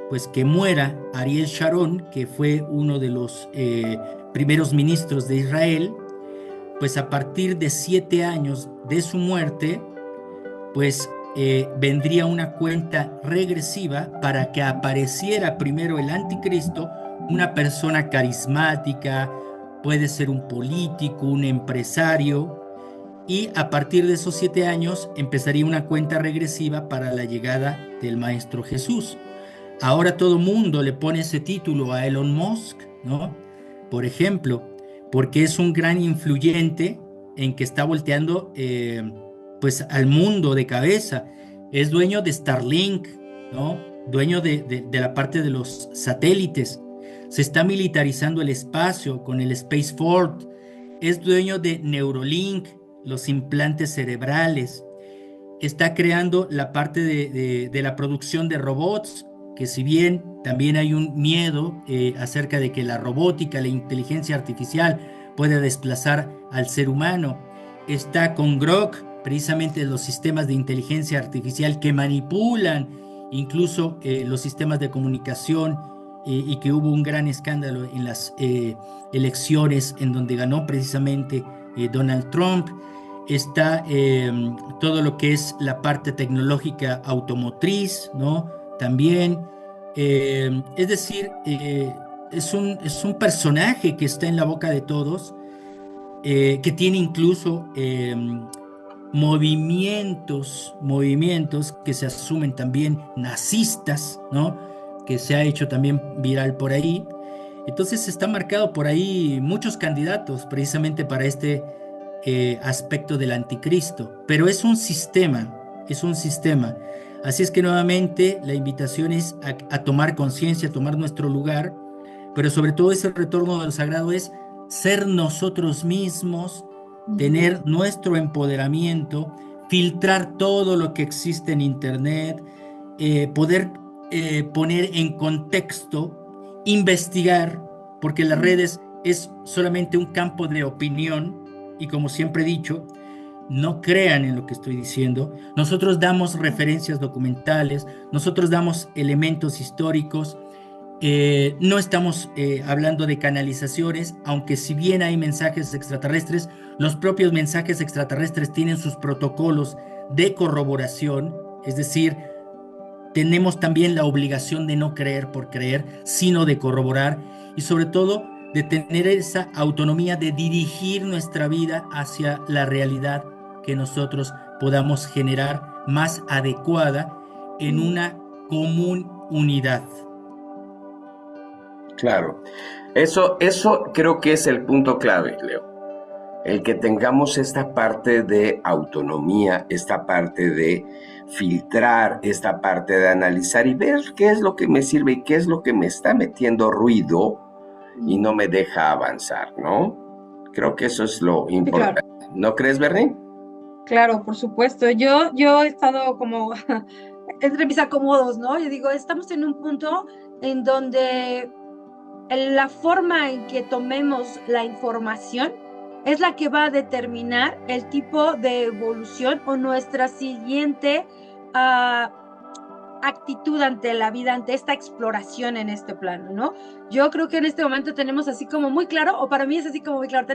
pues que muera Ariel Sharon, que fue uno de los primeros ministros de Israel, pues a partir de 7 años de su muerte, pues vendría una cuenta regresiva para que apareciera primero el anticristo, una persona carismática, puede ser un político, un empresario, y a partir de esos 7 años empezaría una cuenta regresiva para la llegada del Maestro Jesús. Ahora todo mundo le pone ese título a Elon Musk, ¿no? Por ejemplo, porque es un gran influyente en que está volteando, pues al mundo de cabeza. Es dueño de Starlink, ¿no? Dueño de la parte de los satélites. Se está militarizando el espacio con el Space Force. Es dueño de Neurolink, los implantes cerebrales. Está creando la parte de la producción de robots, que si bien también hay un miedo acerca de que la robótica, la inteligencia artificial pueda desplazar al ser humano, está con Grok, precisamente los sistemas de inteligencia artificial que manipulan incluso los sistemas de comunicación, y que hubo un gran escándalo en las elecciones en donde ganó precisamente Donald Trump. Está todo lo que es la parte tecnológica automotriz, ¿no? También, es decir, es un personaje que está en la boca de todos, que tiene incluso movimientos que se asumen también nazistas, ¿no? Que se ha hecho también viral por ahí. Entonces está marcado por ahí muchos candidatos precisamente para este aspecto del anticristo, pero es un sistema, es un sistema. Así es que nuevamente la invitación es a tomar conciencia, a tomar nuestro lugar, pero sobre todo ese retorno de lo sagrado es ser nosotros mismos, Ujú. tener nuestro empoderamiento, filtrar todo lo que existe en Internet, poder poner en contexto, investigar, porque las Mm. redes es solamente un campo de opinión y como siempre he dicho, no crean en lo que estoy diciendo. Nosotros damos referencias documentales, nosotros damos elementos históricos. No estamos hablando de canalizaciones, aunque si bien hay mensajes extraterrestres, los propios mensajes extraterrestres tienen sus protocolos de corroboración, es decir, tenemos también la obligación de no creer por creer, sino de corroborar y sobre todo de tener esa autonomía de dirigir nuestra vida hacia la realidad que nosotros podamos generar más adecuada en una común unidad. Claro, eso creo que es el punto clave, Leo. El que tengamos esta parte de autonomía, esta parte de filtrar, esta parte de analizar y ver qué es lo que me sirve y qué es lo que me está metiendo ruido y no me deja avanzar, ¿no? Creo que eso es lo importante. Claro. ¿No crees, Bernie? Claro, por supuesto. Yo he estado como entre mis acomodos, ¿no? Yo digo, estamos en un punto en donde la forma en que tomemos la información es la que va a determinar el tipo de evolución o nuestra siguiente actitud ante la vida, ante esta exploración en este plano, ¿no? Yo creo que en este momento tenemos así como muy claro, o para mí es así como muy claro,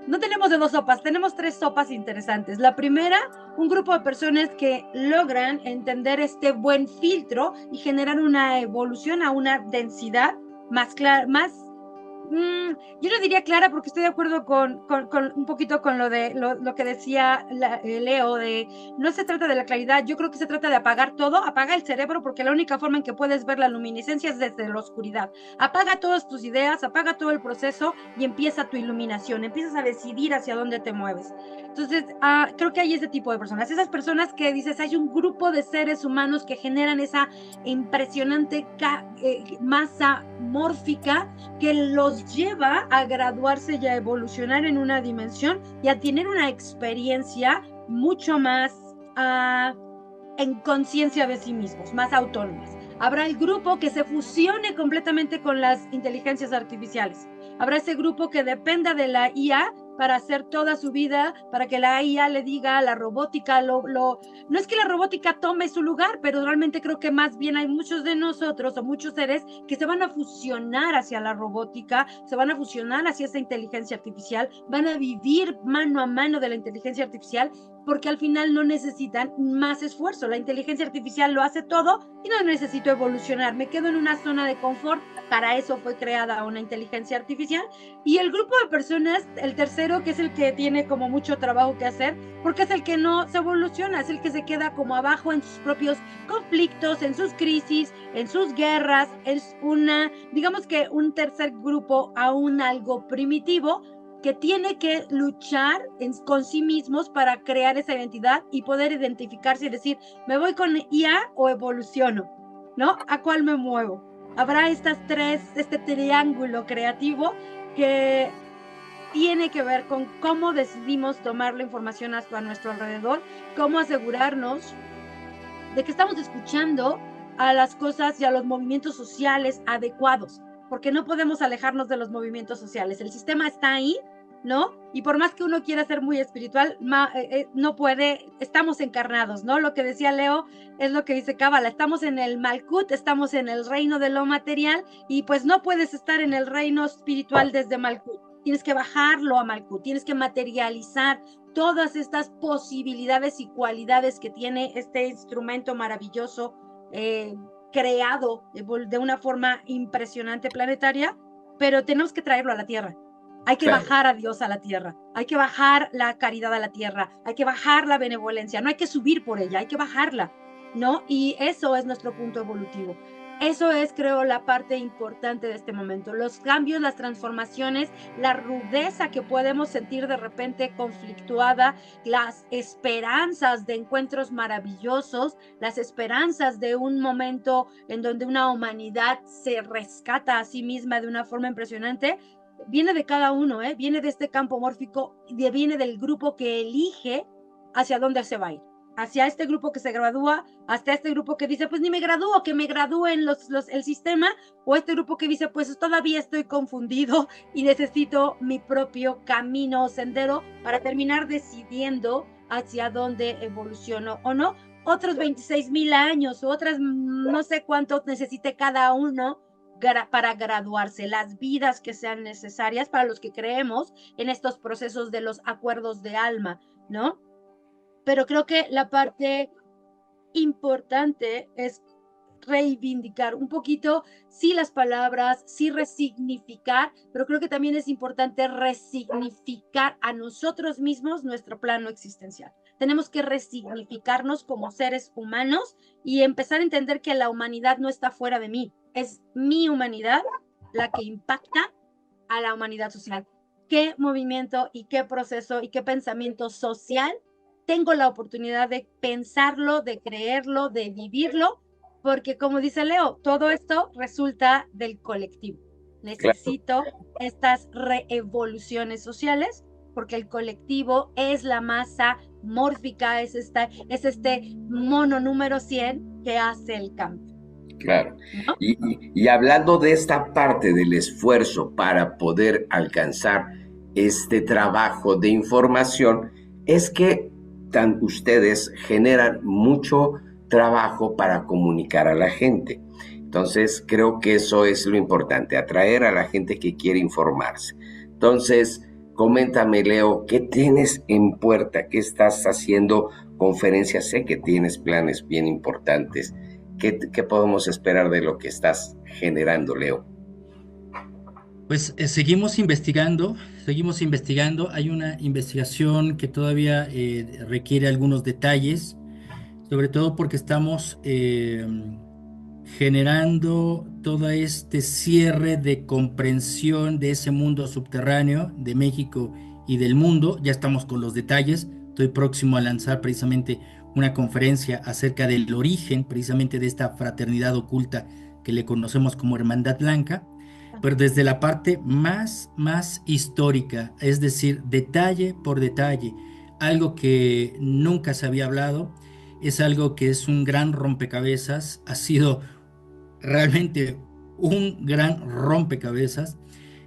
no tenemos de dos sopas, tenemos tres sopas interesantes. La primera, un grupo de personas que logran entender este buen filtro y generar una evolución a una densidad más clara, yo no diría clara porque estoy de acuerdo con un poquito con lo que decía Leo, de no se trata de la claridad, yo creo que se trata de apagar todo, apaga el cerebro porque la única forma en que puedes ver la luminiscencia es desde la oscuridad. Apaga todas tus ideas, apaga todo el proceso y empieza tu iluminación, empiezas a decidir hacia dónde te mueves. Entonces, creo que hay ese tipo de personas, esas personas que dices, hay un grupo de seres humanos que generan esa impresionante masa mórfica que los lleva a graduarse y a evolucionar en una dimensión y a tener una experiencia mucho más en conciencia de sí mismos, más autónomas. Habrá el grupo que se fusione completamente con las inteligencias artificiales. Habrá ese grupo que dependa de la IA para hacer toda su vida, para que la IA le diga a la robótica, no es que la robótica tome su lugar, pero realmente creo que más bien hay muchos de nosotros o muchos seres que se van a fusionar hacia la robótica, se van a fusionar hacia esa inteligencia artificial, van a vivir mano a mano de la inteligencia artificial, porque al final no necesitan más esfuerzo. La inteligencia artificial lo hace todo y no necesito evolucionar. Me quedo en una zona de confort. Para eso fue creada una inteligencia artificial. Y el grupo de personas, el tercero, que es el que tiene como mucho trabajo que hacer, porque es el que no se evoluciona, es el que se queda como abajo en sus propios conflictos, en sus crisis, en sus guerras. Es digamos que un tercer grupo aún algo primitivo, que tiene que luchar con sí mismos para crear esa identidad y poder identificarse y decir, ¿me voy con IA o evoluciono? ¿No? ¿A cuál me muevo? Habrá este triángulo creativo que tiene que ver con cómo decidimos tomar la información a nuestro alrededor, cómo asegurarnos de que estamos escuchando a las cosas y a los movimientos sociales adecuados, porque no podemos alejarnos de los movimientos sociales. El sistema está ahí, ¿no? Y por más que uno quiera ser muy espiritual, no puede, estamos encarnados, ¿no? Lo que decía Leo es lo que dice Cábala, estamos en el Malkut, estamos en el reino de lo material, y pues no puedes estar en el reino espiritual desde Malkut, tienes que bajarlo a Malkut, tienes que materializar todas estas posibilidades y cualidades que tiene este instrumento maravilloso, creado de una forma impresionante planetaria, pero tenemos que traerlo a la Tierra. Hay que bajar a Dios a la tierra, hay que bajar la caridad a la tierra, hay que bajar la benevolencia, no hay que subir por ella, hay que bajarla, ¿no? Y eso es nuestro punto evolutivo. Eso es, creo, la parte importante de este momento. Los cambios, las transformaciones, la rudeza que podemos sentir de repente conflictuada, las esperanzas de encuentros maravillosos, las esperanzas de un momento en donde una humanidad se rescata a sí misma de una forma impresionante, viene de cada uno, viene de este campo mórfico, viene del grupo que elige hacia dónde se va a ir. Hacia este grupo que se gradúa, hasta este grupo que dice, pues ni me gradúo, que me gradúen el sistema, o este grupo que dice, pues todavía estoy confundido y necesito mi propio camino o sendero para terminar decidiendo hacia dónde evolucionó o no. Otros 26,000 años, otras no sé cuánto necesite cada uno para graduarse, las vidas que sean necesarias para los que creemos en estos procesos de los acuerdos de alma, ¿no? Pero creo que la parte importante es reivindicar un poquito, sí, las palabras, sí, resignificar, pero creo que también es importante resignificar a nosotros mismos nuestro plano existencial. Tenemos que resignificarnos como seres humanos y empezar a entender que la humanidad no está fuera de mí, es mi humanidad la que impacta a la humanidad social. ¿Qué movimiento y qué proceso y qué pensamiento social tengo la oportunidad de pensarlo, de creerlo, de vivirlo? Porque como dice Leo, todo esto resulta del colectivo. Necesito estas reevoluciones sociales porque el colectivo es la masa mórfica, es este mono número 100 que hace el cambio. Claro. ¿No? Y hablando de esta parte del esfuerzo para poder alcanzar este trabajo de información, es que ustedes generan mucho trabajo para comunicar a la gente. Entonces, creo que eso es lo importante, atraer a la gente que quiere informarse. Entonces, coméntame, Leo, ¿qué tienes en puerta? ¿Qué estás haciendo? Conferencias, sé que tienes planes bien importantes. ¿Qué podemos esperar de lo que estás generando, Leo? Pues seguimos investigando. Hay una investigación que todavía requiere algunos detalles, sobre todo porque estamos generando todo este cierre de comprensión de ese mundo subterráneo de México y del mundo. Ya estamos con los detalles. Estoy próximo a lanzar precisamente una conferencia acerca del origen precisamente de esta fraternidad oculta que le conocemos como Hermandad Blanca, pero desde la parte más histórica, es decir, detalle por detalle, algo que nunca se había hablado. Es algo que es un gran rompecabezas, ha sido realmente un gran rompecabezas,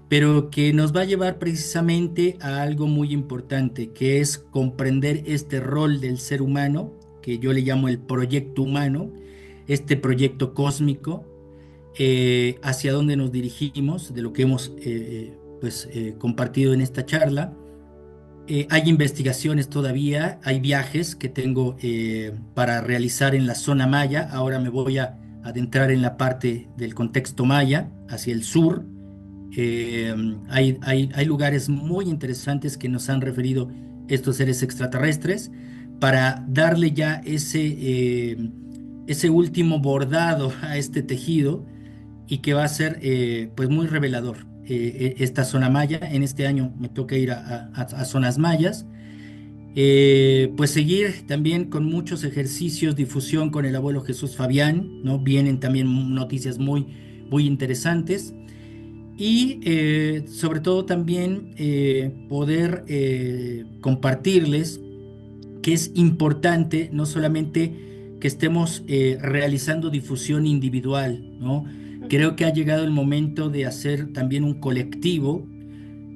pero que nos va a llevar precisamente a algo muy importante, que es comprender este rol del ser humano, que yo le llamo el proyecto humano, este proyecto cósmico, hacia dónde nos dirigimos, de lo que hemos compartido en esta charla. Hay investigaciones todavía, hay viajes que tengo para realizar en la zona maya. Ahora me voy a adentrar en la parte del contexto maya, hacia el sur. Hay lugares muy interesantes que nos han referido estos seres extraterrestres para darle ya ese último bordado a este tejido y que va a ser pues muy revelador. Esta zona maya, en este año me toca ir a zonas mayas, pues seguir también con muchos ejercicios, difusión con el abuelo Jesús Fabián, ¿no? Vienen también noticias muy interesantes y sobre todo también poder compartirles que es importante no solamente que estemos realizando difusión individual, ¿no? Creo que ha llegado el momento de hacer también un colectivo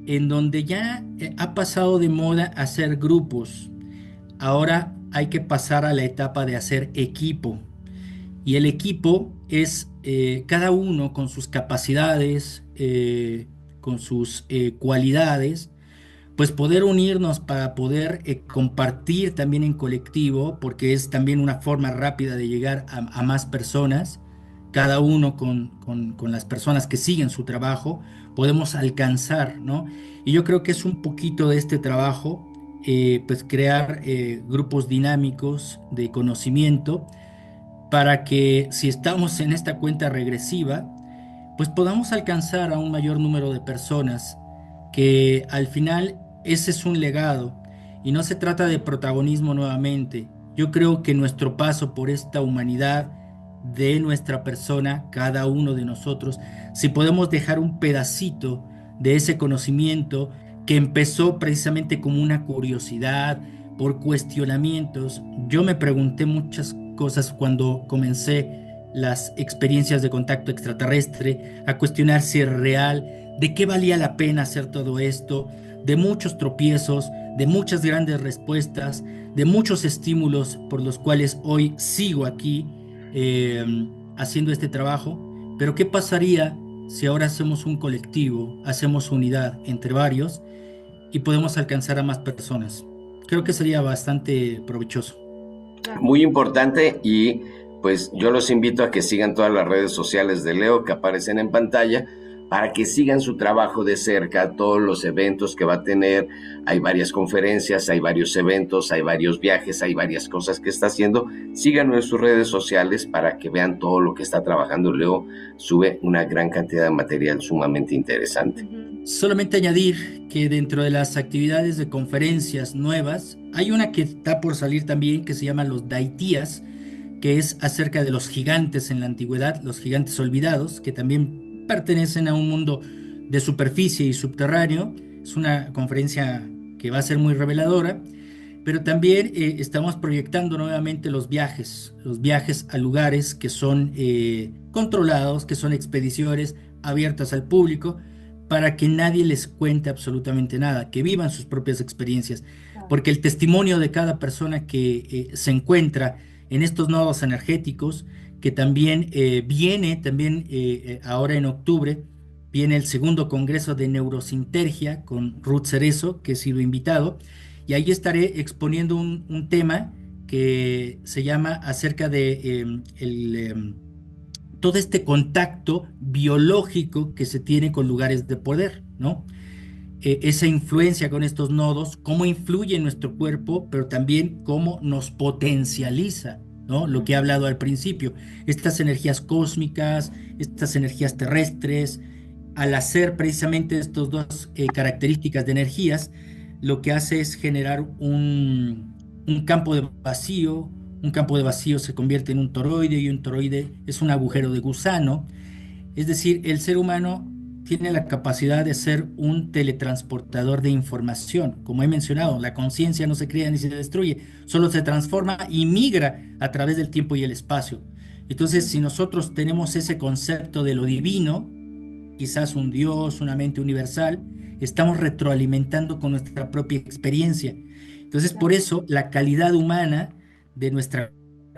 en donde ya ha pasado de moda hacer grupos. Ahora hay que pasar a la etapa de hacer equipo. Y el equipo es cada uno con sus capacidades, con sus cualidades, pues poder unirnos para poder compartir también en colectivo, porque es también una forma rápida de llegar a más personas. Cada uno con las personas que siguen su trabajo, podemos alcanzar, ¿no? Y yo creo que es un poquito de este trabajo, pues crear grupos dinámicos de conocimiento para que si estamos en esta cuenta regresiva, pues podamos alcanzar a un mayor número de personas, que al final ese es un legado y no se trata de protagonismo nuevamente. Yo creo que nuestro paso por esta humanidad de nuestra persona, cada uno de nosotros, si podemos dejar un pedacito de ese conocimiento que empezó precisamente como una curiosidad, por cuestionamientos. Yo me pregunté muchas cosas cuando comencé las experiencias de contacto extraterrestre, a cuestionar si es real, de qué valía la pena hacer todo esto, de muchos tropiezos, de muchas grandes respuestas, de muchos estímulos por los cuales hoy sigo aquí eh, haciendo este trabajo. Pero ¿qué pasaría si ahora hacemos un colectivo, hacemos unidad entre varios y podemos alcanzar a más personas? Creo que sería bastante provechoso. Muy importante, y pues yo los invito a que sigan todas las redes sociales de Leo que aparecen en pantalla, para que sigan su trabajo de cerca, todos los eventos que va a tener. Hay varias conferencias, hay varios eventos, hay varios viajes, hay varias cosas que está haciendo. Síganlo en sus redes sociales para que vean todo lo que está trabajando. Leo sube una gran cantidad de material sumamente interesante. Solamente añadir que dentro de las actividades de conferencias nuevas, hay una que está por salir también que se llama los Daitías, que es acerca de los gigantes en la antigüedad, los gigantes olvidados, que también pertenecen a un mundo de superficie y subterráneo. Es una conferencia que va a ser muy reveladora, pero también estamos proyectando nuevamente los viajes a lugares que son controlados, que son expediciones abiertas al público, para que nadie les cuente absolutamente nada, que vivan sus propias experiencias, porque el testimonio de cada persona que se encuentra en estos nodos energéticos, que también viene, ahora en octubre, viene el segundo congreso de neurosintergia con Ruth Cerezo, que he sido invitado, y ahí estaré exponiendo un tema que se llama acerca de todo este contacto biológico que se tiene con lugares de poder, ¿no? Esa influencia con estos nodos, cómo influye en nuestro cuerpo, pero también cómo nos potencializa, ¿no? Lo que he hablado al principio, estas energías cósmicas, estas energías terrestres, al hacer precisamente estas dos características de energías, lo que hace es generar un campo de vacío. Un campo de vacío se convierte en un toroide, y un toroide es un agujero de gusano. Es decir, el ser humano tiene la capacidad de ser un teletransportador de información. Como he mencionado, la conciencia no se crea ni se destruye, solo se transforma y migra a través del tiempo y el espacio. Entonces, si nosotros tenemos ese concepto de lo divino, quizás un Dios, una mente universal, estamos retroalimentando con nuestra propia experiencia. Entonces, por eso, la calidad humana de nuestra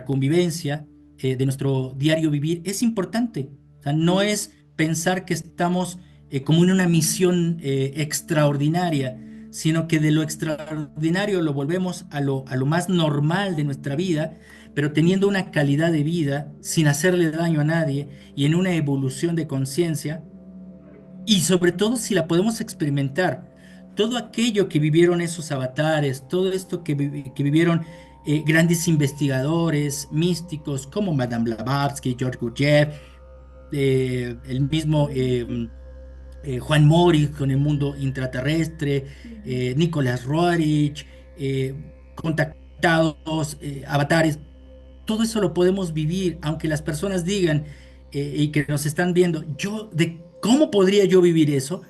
convivencia, de nuestro diario vivir, es importante. O sea, no es pensar que estamos como en una misión extraordinaria, sino que de lo extraordinario lo volvemos a lo más normal de nuestra vida, pero teniendo una calidad de vida sin hacerle daño a nadie y en una evolución de conciencia, y sobre todo si la podemos experimentar. Todo aquello que vivieron esos avatares, todo esto que vivieron grandes investigadores, místicos como Madame Blavatsky, George Gurdjieff, el mismo Juan Mori con el mundo intraterrestre, Nicholas Roerich, contactados, avatares, todo eso lo podemos vivir, aunque las personas digan y que nos están viendo, ¿cómo podría yo vivir eso?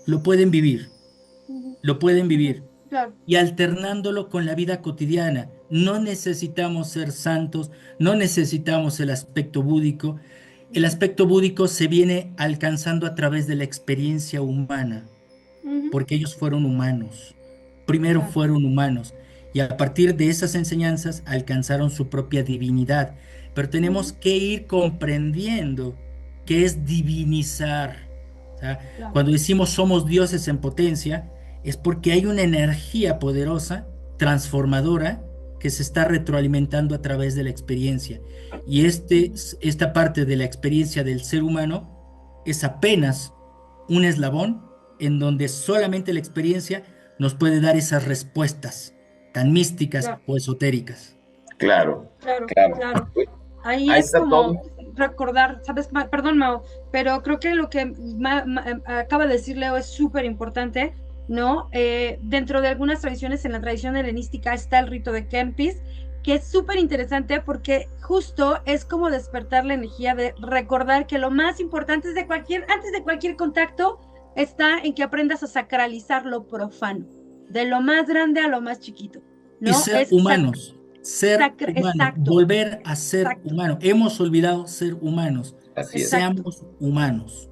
Lo pueden vivir, lo pueden vivir. Claro. Y alternándolo con la vida cotidiana. No necesitamos ser santos, no necesitamos el aspecto búdico. El aspecto búdico se viene alcanzando a través de la experiencia humana, porque ellos fueron humanos. Primero fueron humanos, y a partir de esas enseñanzas alcanzaron su propia divinidad. Pero tenemos que ir comprendiendo qué es divinizar. O sea, cuando decimos somos dioses en potencia, es porque hay una energía poderosa, transformadora, que se está retroalimentando a través de la experiencia. Y esta parte de la experiencia del ser humano es apenas un eslabón en donde solamente la experiencia nos puede dar esas respuestas tan místicas o esotéricas. Claro. Ahí es como todo. Recordar, ¿sabes? Perdón, Mao, pero creo que lo que acaba de decir Leo es súper importante, ¿no? Dentro de algunas tradiciones, en la tradición helenística está el rito de Kempis, que es súper interesante porque justo es como despertar la energía de recordar que lo más importante es antes de cualquier contacto está en que aprendas a sacralizar lo profano, de lo más grande a lo más chiquito, ¿no? Y ser humanos. Volver a ser humano. Hemos olvidado ser humanos. Así es. Seamos humanos.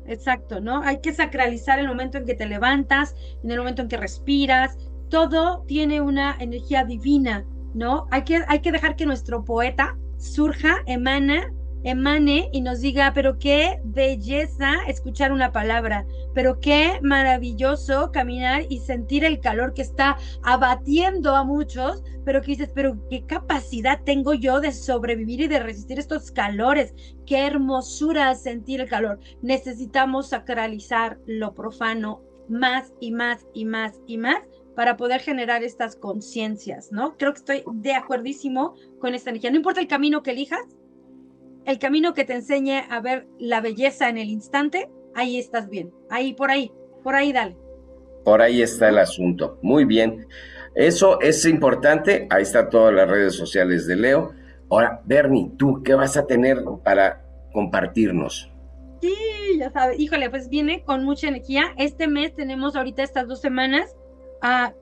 Exacto, ¿no? Hay que sacralizar el momento en que te levantas, en el momento en que respiras, todo tiene una energía divina, ¿no? Hay que dejar que nuestro poeta surja, emane y nos diga, pero qué belleza escuchar una palabra, pero qué maravilloso caminar y sentir el calor que está abatiendo a muchos, pero que dices, pero qué capacidad tengo yo de sobrevivir y de resistir estos calores, qué hermosura sentir el calor. Necesitamos sacralizar lo profano más y más y más y más para poder generar estas conciencias, ¿no? Creo que estoy de acuerdísimo con esta energía. No importa el camino que elijas, el camino que te enseñe a ver la belleza en el instante, ahí estás bien. Ahí, por ahí dale. Por ahí está el asunto. Muy bien. Eso es importante. Ahí está todas las redes sociales de Leo. Ahora, Bernie, ¿tú qué vas a tener para compartirnos? Sí, ya sabes. Híjole, pues viene con mucha energía. Este mes tenemos ahorita estas 2 semanas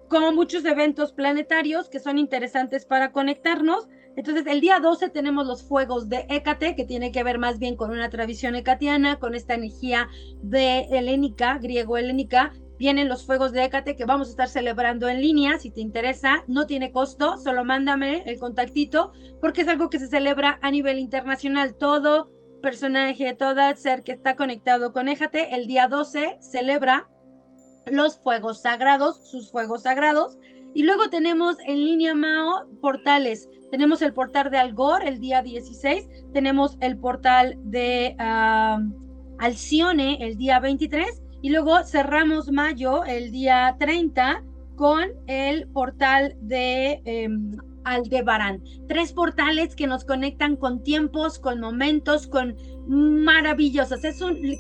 como muchos eventos planetarios que son interesantes para conectarnos. Entonces, el día 12 tenemos los fuegos de Hécate, que tiene que ver más bien con una tradición hecatiana, con esta energía de helénica, griego-helénica. Vienen los fuegos de Hécate que vamos a estar celebrando en línea. Si te interesa, no tiene costo, solo mándame el contactito, porque es algo que se celebra a nivel internacional. Todo personaje, todo ser que está conectado con Hécate, el día 12 celebra los fuegos sagrados, sus fuegos sagrados. Y luego tenemos en línea, Mao, portales. Tenemos el portal de Algor el día 16, tenemos el portal de Alcione el día 23, y luego cerramos mayo el día 30 con el portal de Aldebarán. 3 portales que nos conectan con tiempos, con momentos, con maravillosos.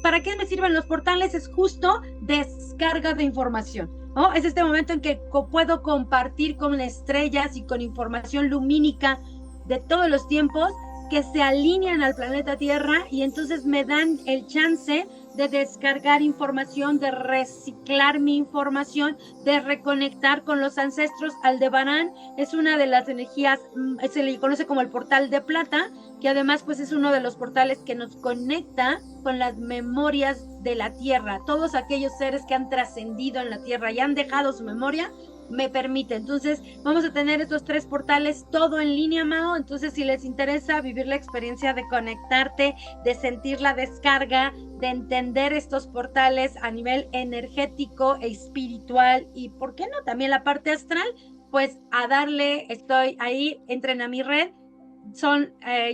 ¿Para qué me sirven los portales? Es justo descarga de información, ¿no? Es este momento en que puedo compartir con estrellas y con información lumínica de todos los tiempos que se alinean al planeta Tierra, y entonces me dan el chance de descargar información, de reciclar mi información, de reconectar con los ancestros. Aldebarán es una de las energías, se le conoce como el portal de plata, que además pues es uno de los portales que nos conecta con las memorias de la Tierra. Todos aquellos seres que han trascendido en la Tierra y han dejado su memoria, me permite. Entonces vamos a tener estos 3 portales, todo en línea, Mao. Entonces, si les interesa vivir la experiencia de conectarte, de sentir la descarga, de entender estos portales a nivel energético e espiritual, y por qué no también la parte astral, pues a darle. Estoy ahí, entren a mi red,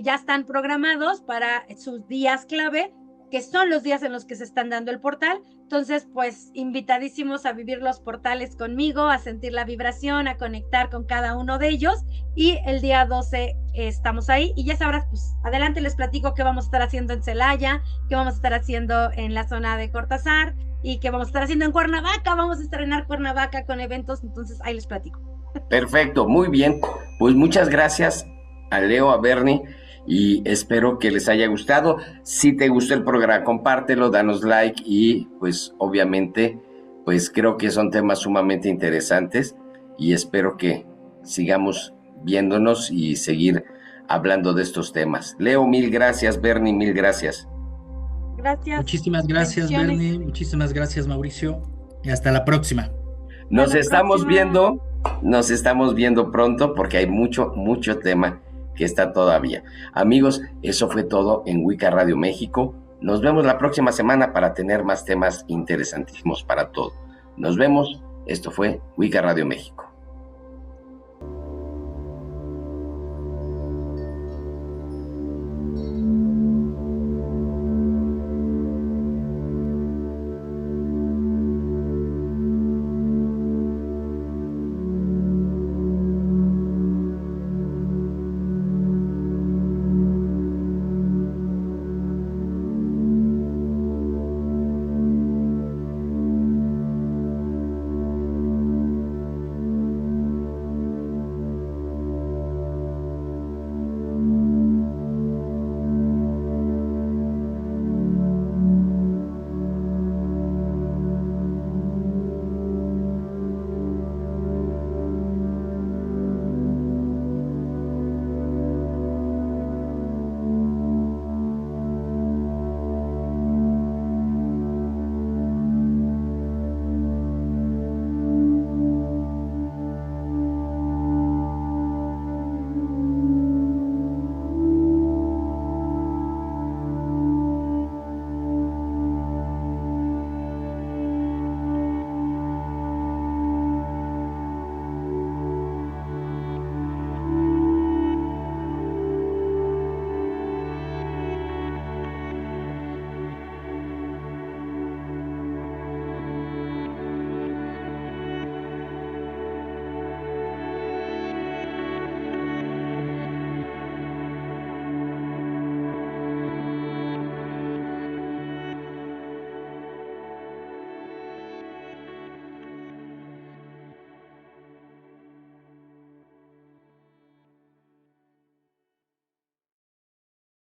ya están programados para sus días clave, que son los días en los que se están dando el portal. Entonces, pues, invitadísimos a vivir los portales conmigo, a sentir la vibración, a conectar con cada uno de ellos. Y el día 12 estamos ahí. Y ya sabrás, pues, adelante les platico qué vamos a estar haciendo en Celaya, qué vamos a estar haciendo en la zona de Cortázar, y qué vamos a estar haciendo en Cuernavaca. Vamos a estrenar Cuernavaca con eventos, entonces ahí les platico. Perfecto, muy bien. Pues muchas gracias a Leo, a Bernie, y espero que les haya gustado. Si te gustó el programa, compártelo, danos like, y pues obviamente pues creo que son temas sumamente interesantes, y espero que sigamos viéndonos y seguir hablando de estos temas. Leo, mil gracias. Bernie, mil gracias. Gracias. Muchísimas gracias, Bernie. Muchísimas gracias, Mauricio. Y hasta la próxima. Nos estamos viendo pronto, porque hay mucho tema que está todavía. Amigos, eso fue todo en Wicca Radio México. Nos vemos la próxima semana para tener más temas interesantísimos para todos. Nos vemos. Esto fue Wicca Radio México.